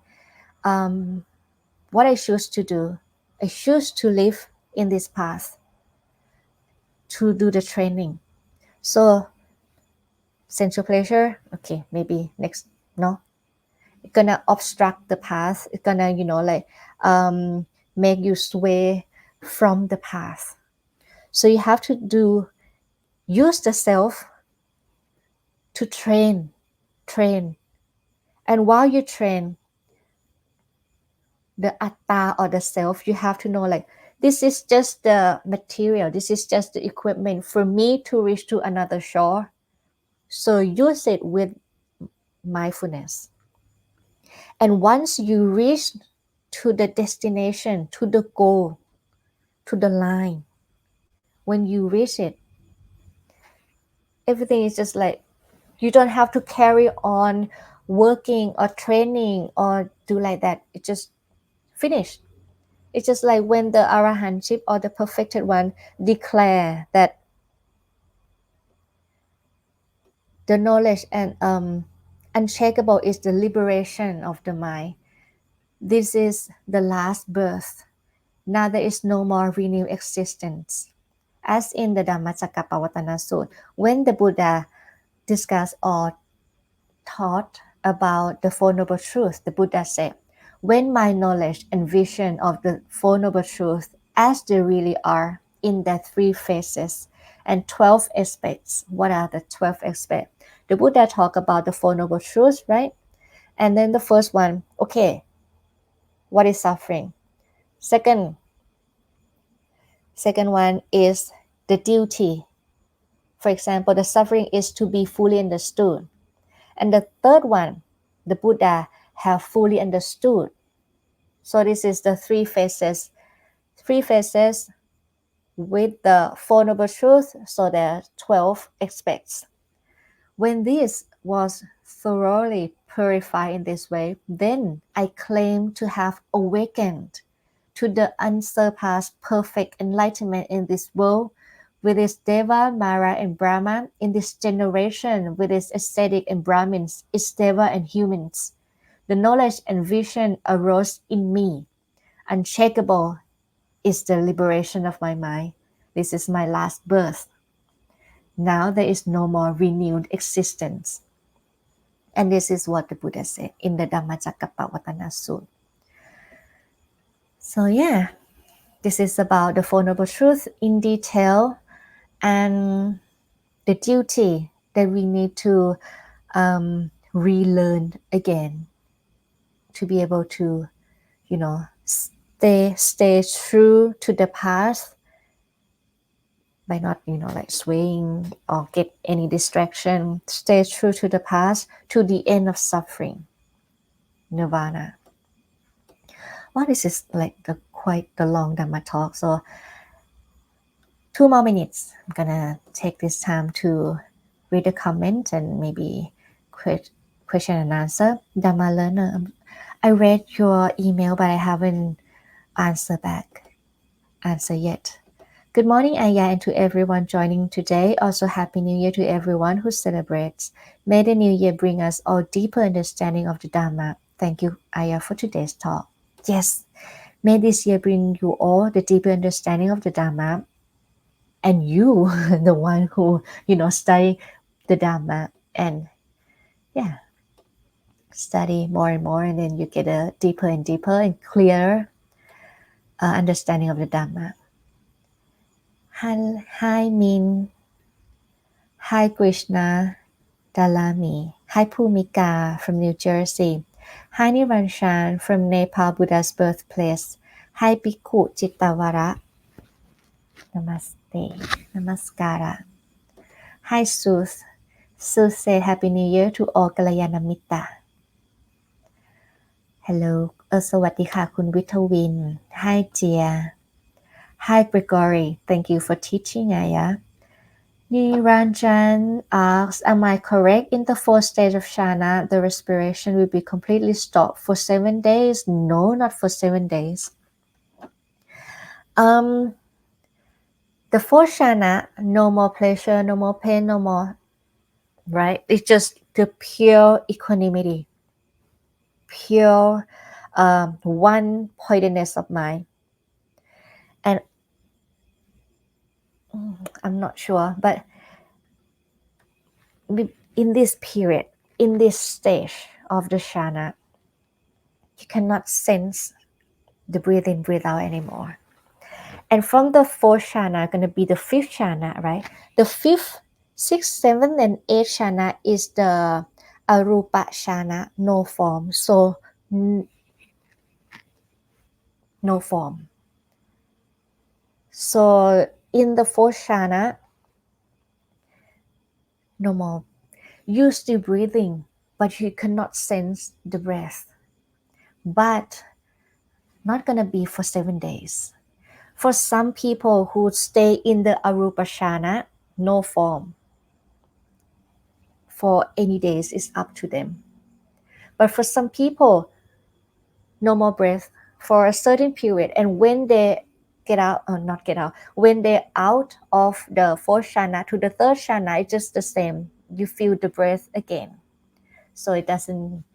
Speaker 1: what I choose to do. I choose to live in this path to do the training. So sensual pleasure, okay, maybe next, no, it's gonna obstruct the path. It's gonna, make you sway from the path. So you have to use the self to train. And while you train, the atta or the self. You have to know like this is just the material, this is just the equipment for me to reach to another shore. So use it with mindfulness. And once you reach to the destination, to the goal, to the line, when you reach it, everything is just like you don't have to carry on working or training or do like that. It just finished. It's just like when the arahantship or the perfected one declare that the knowledge and unshakable is the liberation of the mind. This is the last birth. Now there is no more renewed existence. As in the Dhammacakkappavattana Sutta, when the Buddha discussed or taught about the Four Noble Truths, the Buddha said, when my knowledge and vision of the Four Noble Truths as they really are in their three phases and 12 aspects. What are the 12 aspects? The Buddha talked about the Four Noble Truths, right? And then the first one, okay, what is suffering? Second one is the duty. For example, the suffering is to be fully understood. And the third one, the Buddha have fully understood. So this is the three phases with the Four Noble Truths, so there are 12 aspects. When this was thoroughly purified in this way, then I claim to have awakened to the unsurpassed perfect enlightenment in this world with its Deva, Mara, and Brahma, in this generation with its ascetic and Brahmins, its Deva and humans. The knowledge and vision arose in me. Unshakable is the liberation of my mind. This is my last birth. Now there is no more renewed existence. And this is what the Buddha said in the Dhammacakkappavattana Sutta. So yeah, this is about the Four Noble Truths in detail and the duty that we need to relearn again to be able to, stay true to the path by not, like swaying or get any distraction. Stay true to the path to the end of suffering, nirvana. Well, this is like quite the long Dhamma talk. So 2 more minutes. I'm gonna take this time to read the comment and maybe question and answer. Dhamma learner, I read your email, but I haven't answered yet. Good morning, Aya, and to everyone joining today. Also, Happy New Year to everyone who celebrates. May the New Year bring us all deeper understanding of the Dhamma. Thank you, Aya, for today's talk. Yes, may this year bring you all the deeper understanding of the Dhamma, and you, the one who, study the Dhamma and, study more and more, and then you get a deeper and deeper and clearer understanding of the Dhamma. Hi, Min. Hi, Krishna Dalami. Hi, Pumika from New Jersey. Hi, Nivanshan from Nepal, Buddha's birthplace. Hi, Bhikkhu Chittavara. Namaste. Namaskara. Hi, Sooth. Sooth said Happy New Year to all Kalyana Mitta. Hello. สวัสดีค่ะคุณวิทวิน Hi, Jia. Hi, Gregory. Thank you for teaching, Aya. Niranjan asks, am I correct? In the fourth stage of Shana, the respiration will be completely stopped for 7 days? No, not for 7 days. The fourth Shana, no more pleasure, no more pain, no more, right? It's just the pure equanimity, pure one-pointedness of mind. And I'm not sure, but in this period, in this stage of the Shana, you cannot sense the breathe in, breathe out anymore. And from the fourth Shana, going to be the fifth Shana, right? The fifth, sixth, seventh, and eighth Shana is the Arupa Shana, no form. So no form. So in the fourth jhana, no more. You still breathing, but you cannot sense the breath. But not gonna be for 7 days. For some people who stay in the arupa jhana, no form. For any days is up to them. But for some people, no more breath for a certain period. And when they get out, or not get out, when they're out of the fourth jhana to the third jhana, it's just the same. You feel the breath again. So it doesn't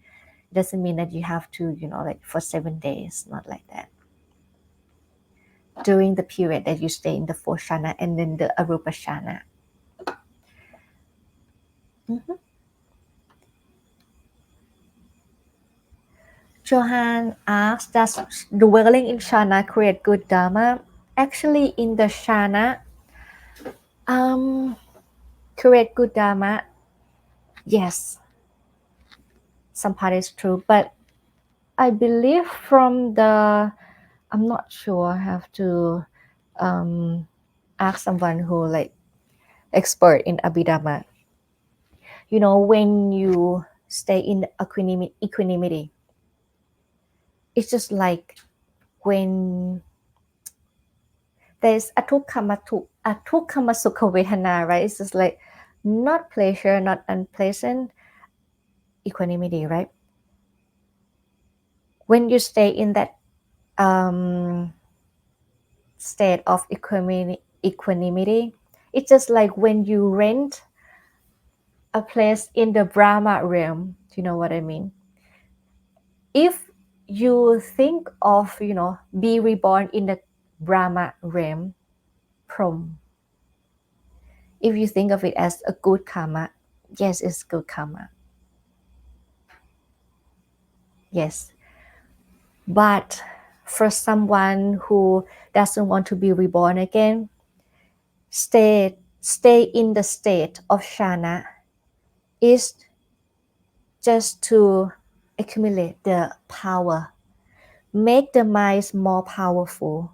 Speaker 1: mean that you have to, like for 7 days, not like that. During the period that you stay in the fourth jhana and then the arupa jhana. Mhm. Johan asks, does dwelling in jhana create good dharma? Actually, in the jhana, create good dharma. Yes, some part is true, but I believe I'm not sure. I have to ask someone who like expert in Abhidhamma. When you stay in equanimity, it's just like when there's atukkhama sukha vedana, right? It's just like not pleasure, not unpleasant equanimity, right? When you stay in that state of equanimity, it's just like when you rent a place in the Brahma realm. Do you know what I mean? If you think of, be reborn in the Brahma realm, prom, if you think of it as a good karma, yes, it's good karma. Yes. But for someone who doesn't want to be reborn again, stay in the state of jhana is just to accumulate the power, make the mind more powerful,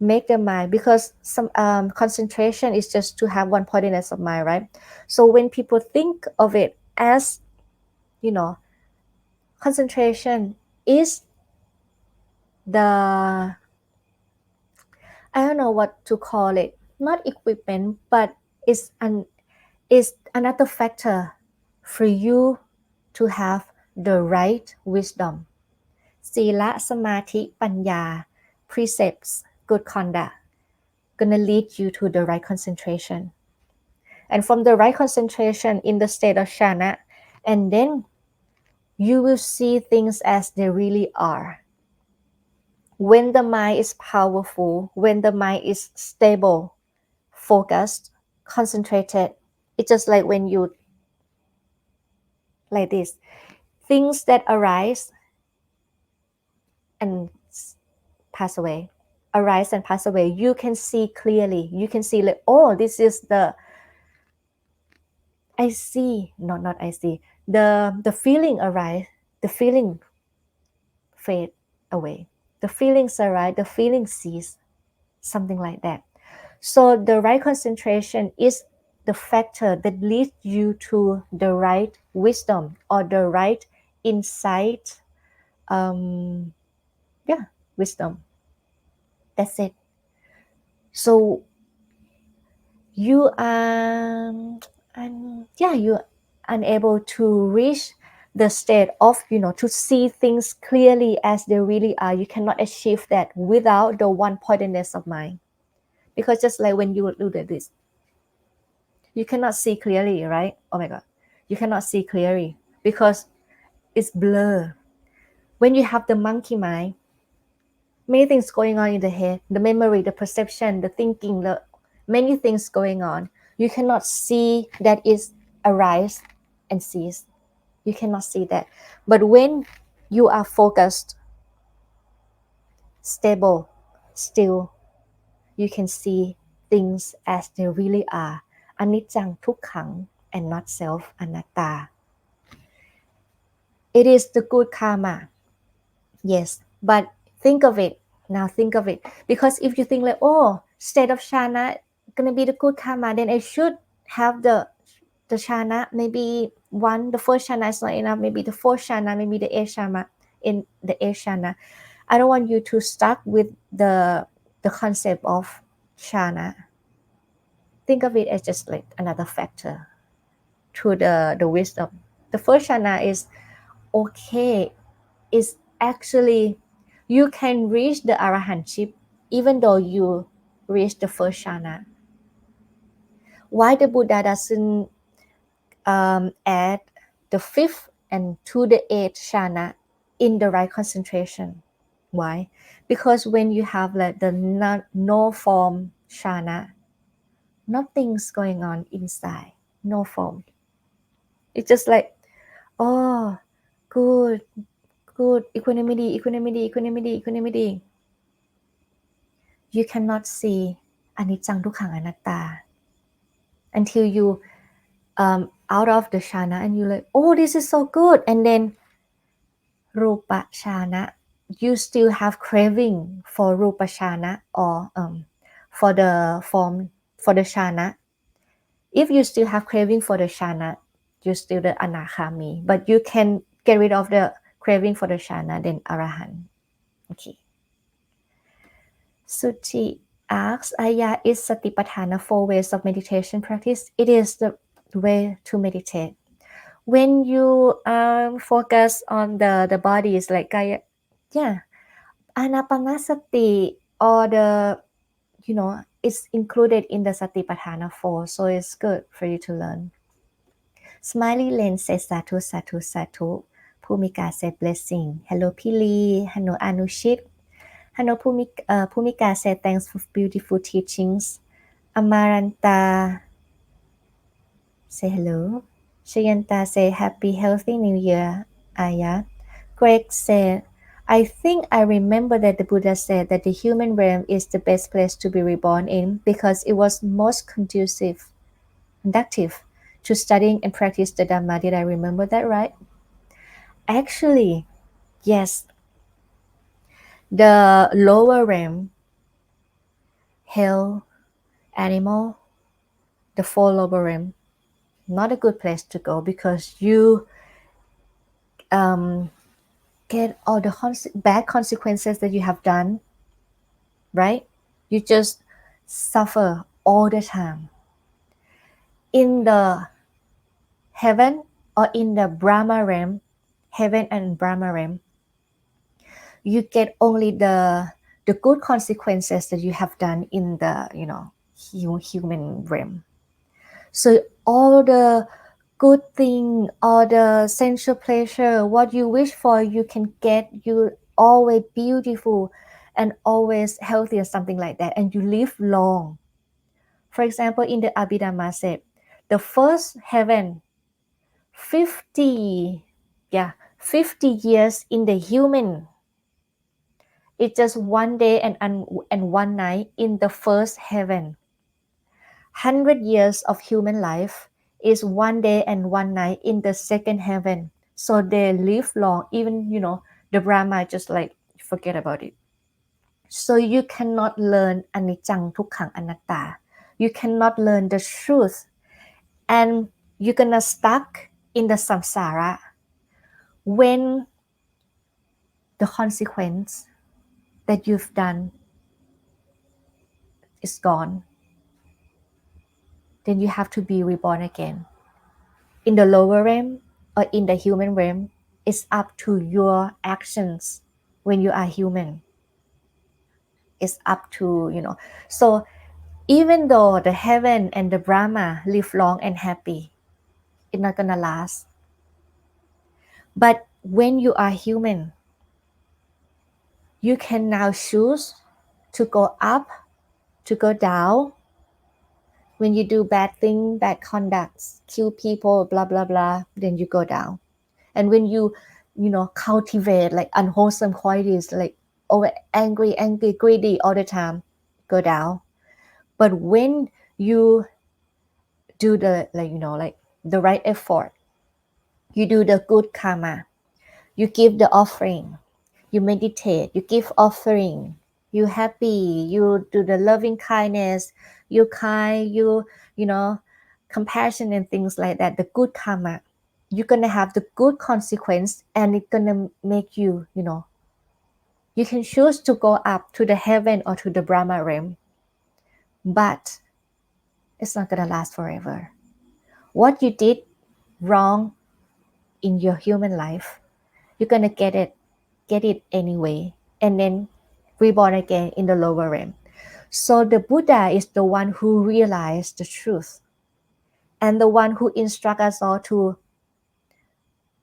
Speaker 1: make the mind, because some concentration is just to have one pointedness of mind, right? So when people think of it as, concentration is the, I don't know what to call it, not equipment, but is another factor for you to have the right wisdom. Sila, Samadhi, Panya, precepts, good conduct, gonna lead you to the right concentration. And from the right concentration in the state of jhana, and then you will see things as they really are. When the mind is powerful, when the mind is stable, focused, concentrated, it's just like when you, like this, things that arise and pass away, arise and pass away, you can see clearly. You can see like, oh, this is the, I see, not I see, the feeling arise, the feeling fade away, the feelings arise, the feeling cease, something like that. So the right concentration is the factor that leads you to the right wisdom or the right insight. Wisdom. That's it. So you are, you unable to reach the state of, to see things clearly as they really are. You cannot achieve that without the one pointedness of mind. Because just like when you do this, you cannot see clearly, right? Oh my God. You cannot see clearly because it's blur. When you have the monkey mind, many things going on in the head, the memory, the perception, the thinking, the many things going on. You cannot see that is arise and cease. You cannot see that. But when you are focused, stable, still, you can see things as they really are. Anicca, Dukkha, and not self, anatta. It is the good karma. Yes, but Think of it. Now think of it. Because if you think like, oh, state of Shana gonna be the good karma, then I should have the Shana. Maybe the first Shana is not enough. Maybe the fourth Shana, maybe the eighth Shana in the eighth Shana. I don't want you to stuck with the concept of Shana. Think of it as just like another factor to the wisdom. The first Shana is okay. Is actually you can reach the arahantship even though you reach the first Shana. Why the Buddha doesn't add the fifth and to the eighth Shana in the right concentration? Why? Because when you have like the no form Shana, nothing's going on inside. No form. It's just like, oh, good, equanimity, equanimity, equanimity, equanimity. You cannot see anicca dukkha anatta until you out of the Shana and you're like, oh, this is so good. And then Rupa Shana, you still have craving for Rupa Shana or for the form, for the Shana. If you still have craving for the Shana, you're still the Anakami. But you can get rid of the craving for the Shana, then Arahant. Okay. Suchi asks, Aya, is Satipatthana 4 ways of meditation practice? It is the way to meditate. When you focus on the bodies like Kaya, yeah, Anapanasati or it's included in the Satipatthana 4, so it's good for you to learn. Smiley Lane says Satu, Satu, Satu. Pumika said blessing. Hello Pili. Hello Anushit. Hello Pumika said thanks for beautiful teachings. Amaranta say hello. Shayanta say happy healthy new year. Aya. Greg said, I think I remember that the Buddha said that the human realm is the best place to be reborn in because it was most conducive to studying and practice the Dhamma. Did I remember that right? Actually, yes. The lower realm, hell, animal, the four lower realm, not a good place to go because you get all the bad consequences that you have done, right? You just suffer all the time. In the heaven or in the Brahma realm, heaven and Brahma realm, you get only the good consequences that you have done in the human realm. So all the good thing, all the sensual pleasure, what you wish for, you can get. You always beautiful and always healthy or something like that, and you live long. For example, in the Abhidhamma said, the first heaven 50 years in the human. It's just one day and one night in the first heaven. 100 years of human life is one day and one night in the second heaven. So they live long. Even, the Brahma just like forget about it. So you cannot learn anicca dukkha anatta. You cannot learn the truth. And you're gonna stuck in the samsara when the consequence that you've done is gone. Then you have to be reborn again. In the lower realm or in the human realm, it's up to your actions when you are human. It's up to, So even though the heaven and the Brahma live long and happy, it's not gonna last. But when you are human, you can now choose to go up, to go down. When you do bad things, bad conducts, kill people, blah, blah, blah, then you go down. And when you cultivate like unwholesome qualities, like over angry, greedy all the time, go down. But when you do the the right effort, you do the good karma, you give the offering, you meditate, you give offering, you happy, you do the loving kindness, you kind, you know, compassion and things like that, the good karma, you're gonna have the good consequence, and it's gonna make you, you can choose to go up to the heaven or to the Brahma realm, but it's not gonna last forever. What you did wrong in your human life, you're gonna get it anyway, and then reborn again in the lower realm. So the Buddha is the one who realized the truth, and the one who instructs us all to,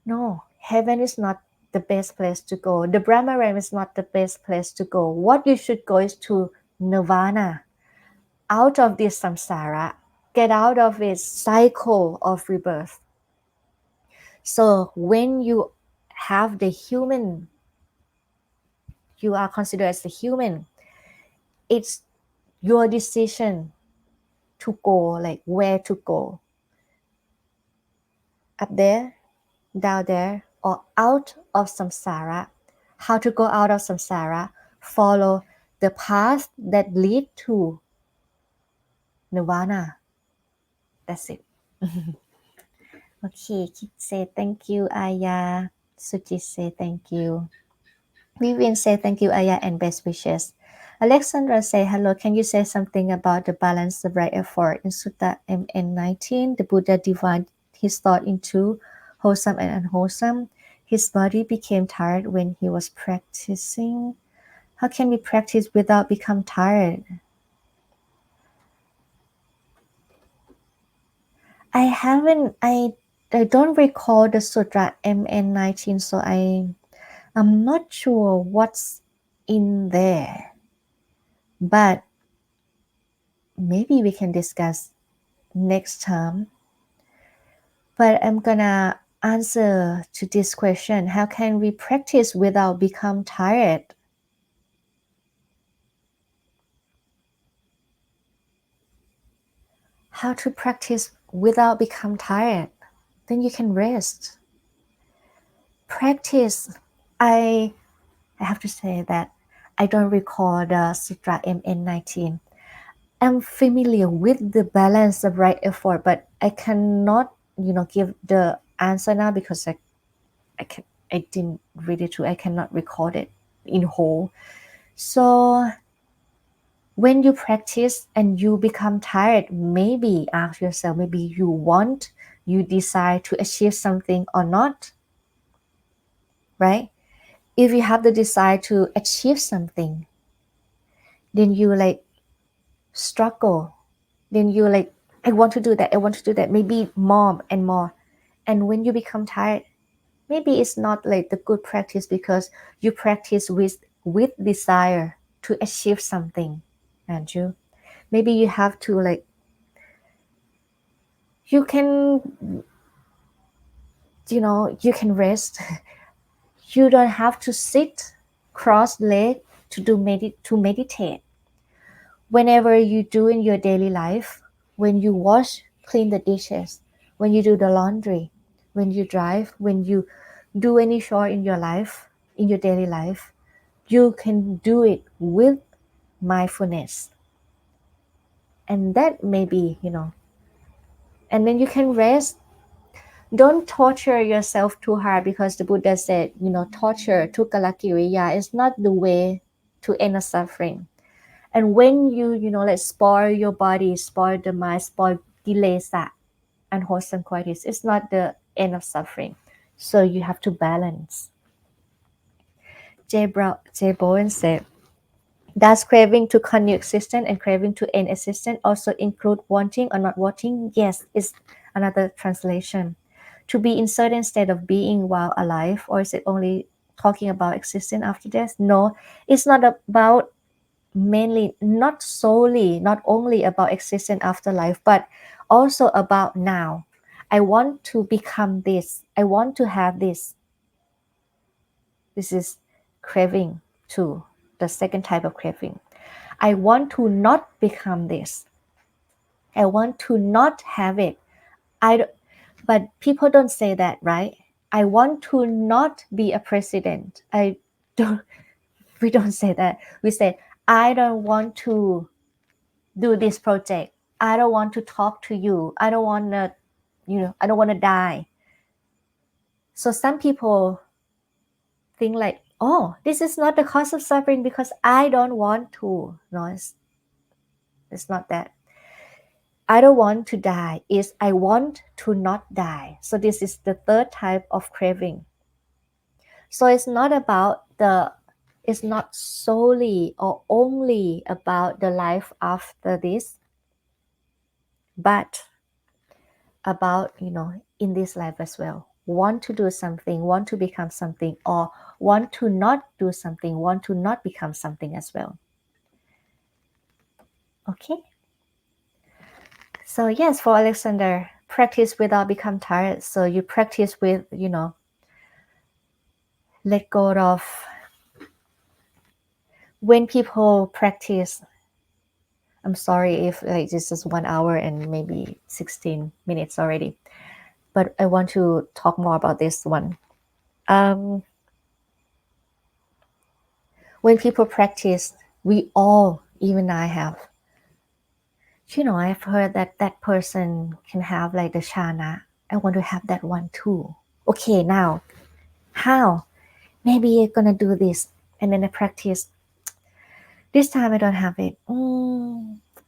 Speaker 1: no, heaven is not the best place to go. The Brahma realm is not the best place to go. What you should go is to nirvana, out of this samsara, get out of its cycle of rebirth. So when you have the human, you are considered as the human, it's your decision to go, like where to go. Up there, down there, or out of samsara. How to go out of samsara? Follow the path that lead to nirvana. That's it. Okay, Kit say thank you, Aya. Sujit say thank you. Vivian say thank you, Aya, and best wishes. Alexandra say hello. Can you say something about the balance of right effort in Sutta MN19? The Buddha divided his thought into wholesome and unwholesome. His body became tired when he was practicing. How can we practice without become tired? I don't recall the Sutra MN19, so I'm not sure what's in there. But maybe we can discuss next time. But I'm gonna answer to this question. How can we practice without become tired? How to practice without become tired? Then you can rest. Practice. I have to say that I don't recall the Sutra MN19. I'm familiar with the balance of right effort, but I cannot, give the answer now because I didn't read it through. I cannot record it in whole. So when you practice and you become tired, maybe ask yourself, maybe you decide to achieve something or not, right? If you have the desire to achieve something, then you struggle. Then you I want to do that. I want to do that. Maybe more and more. And when you become tired, maybe it's not the good practice because you practice with desire to achieve something, aren't you? Maybe you have to you can you can rest. You don't have to sit cross leg to meditate. Whenever you do in your daily life, when you clean the dishes, when you do the laundry, when you drive, when you do any chore in your life, in your daily life, you can do it with mindfulness. And that may be, and then you can rest. Don't torture yourself too hard because the Buddha said, torture, tukkalakiriya, is not the way to end a suffering. And when you, spoil your body, spoil the mind, spoil kilesa, unwholesome qualities, it's not the end of suffering. So you have to balance. J. Bowen said, does craving to continue existence and craving to end existence also include wanting or not wanting? Yes, it's another translation. To be in certain state of being while alive, or is it only talking about existence after death? No, it's not about mainly, not solely, not only about existence after life, but also about now. I want to become this. I want to have this. This is craving too, the second type of craving. I want to not become this. I want to not have it. But people don't say that, right? I want to not be a president. don't we don't say that. We say, I don't want to do this project. I don't want to talk to you. I don't want to, I don't want to die. So some people think like, oh, this is not the cause of suffering because I don't want to. No, it's not that. I don't want to die is I want to not die. So this is the third type of craving. So it's not solely or only about the life after this, but about, in this life as well. Want to do something, want to become something, or want to not do something, want to not become something as well. Okay? So yes, for Alexander, practice without become tired. So you practice with, let go of. When people practice, I'm sorry if like this is 1 hour and maybe 16 minutes already, but I want to talk more about this one. When people practice, we all, even I have, I've heard that that person can have like the chana. I want to have that one too. Okay, now, how? Maybe you're gonna do this, and then I practice. This time I don't have it.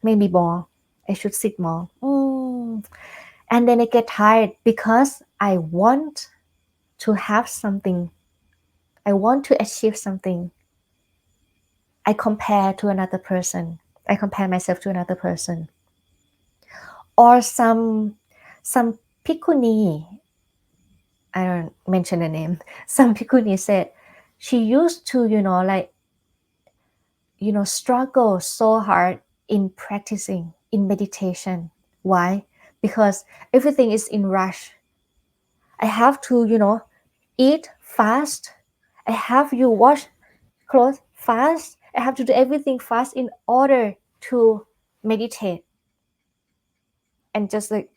Speaker 1: Maybe more. I should sit more. And then I get tired because I want to have something. I want to achieve something. I compare to another person. I compare myself to another person. Or some bhikkhuni, I don't mention the name. Some bhikkhuni said she used to, struggle so hard in practicing, in meditation. Why? Because everything is in rush. I have to, eat fast. I have you wash clothes fast. I have to do everything fast in order to meditate. And just like,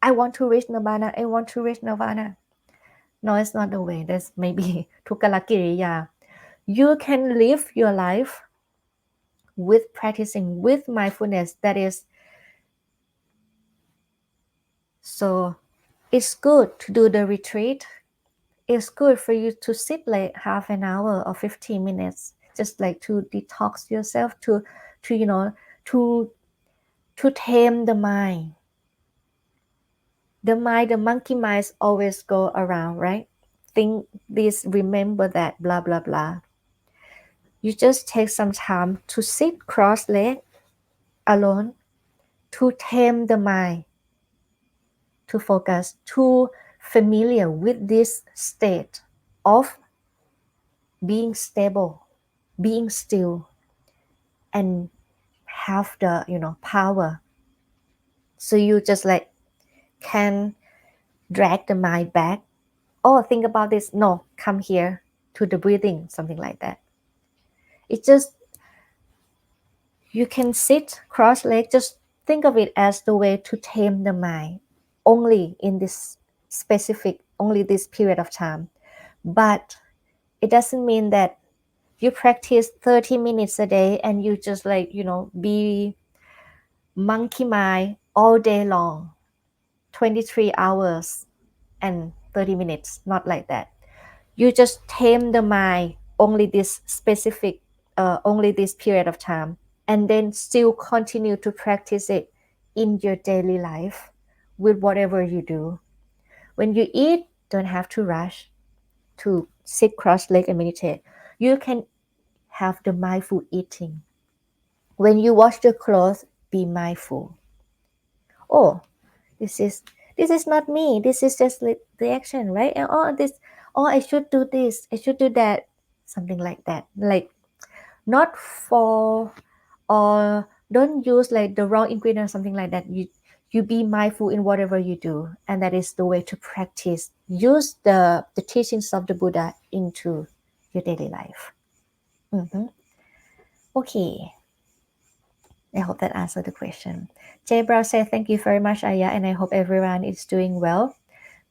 Speaker 1: I want to reach nirvana. I want to reach nirvana. No, it's not the way. That's maybe tukalakiriya. You can live your life with practicing, with mindfulness. That is, so it's good to do the retreat. It's good for you to sit like half an hour or 15 minutes, just like to detox yourself, to to to tame the mind. The monkey minds always go around, right? Think this, remember that, blah blah blah. You just take some time to sit cross-legged alone, to tame the mind, to focus, to familiar with this state of being stable, being still, and have the power. So you just like can drag the mind back. Oh, think about this. No, come here to the breathing, something like that. It just, you can sit cross-legged, just think of it as the way to tame the mind only in this specific, only this period of time. But it doesn't mean that you practice 30 minutes a day and you just like, be monkey mind all day long, 23 hours and 30 minutes. Not like that. You just tame the mind only this specific, only this period of time, and then still continue to practice it in your daily life with whatever you do. When you eat, don't have to rush to sit cross-legged and meditate. You can have the mindful eating. When you wash your clothes, be mindful. Oh, this is not me. This is just like the action, right? And I should do this. I should do that. Something like that. Like not for, or don't use like the wrong ingredient or something like that. You be mindful in whatever you do, and that is the way to practice. Use the teachings of the Buddha into your daily life. Okay, I hope that answered the question. Jay Brown said, thank you very much, Aya, and I hope everyone is doing well.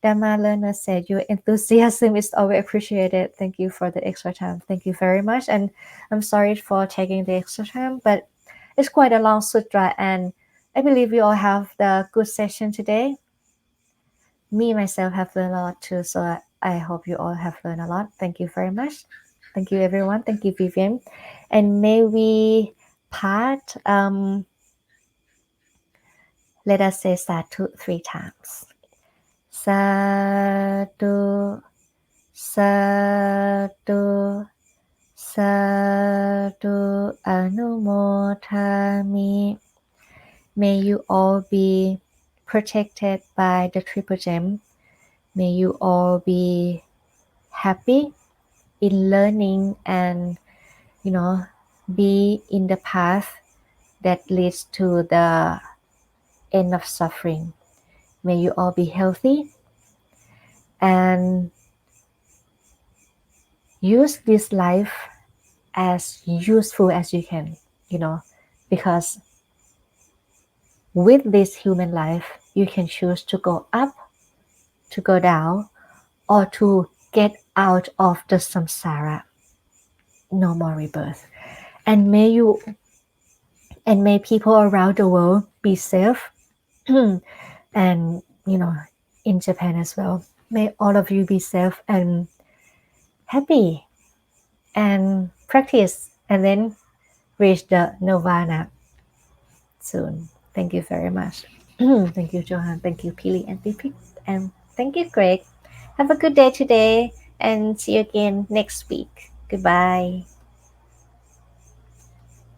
Speaker 1: Dharma learner said, your enthusiasm is always appreciated. Thank you for the extra time. Thank you very much. And I'm sorry for taking the extra time, but it's quite a long sutra, and I believe you all have the good session today. Me, myself, have learned a lot too, so I hope you all have learned a lot. Thank you very much. Thank you, everyone. Thank you, Vivian. And may we part, let us say Sadhu 3 times. Sadhu, Sadhu, Sadhu, Anumodhami. May you all be protected by the triple gem. May you all be happy in learning and, be in the path that leads to the end of suffering. May you all be healthy and use this life as useful as you can, because with this human life, you can choose to go up, to go down, or to get out of the samsara. No more rebirth. And may people around the world be safe. And, in Japan as well. May all of you be safe and happy and practice and then reach the nirvana soon. Thank you very much. Thank you, Johan. Thank you, Pili and Pipik. And thank you, Greg. Have a good day today and see you again next week. Goodbye.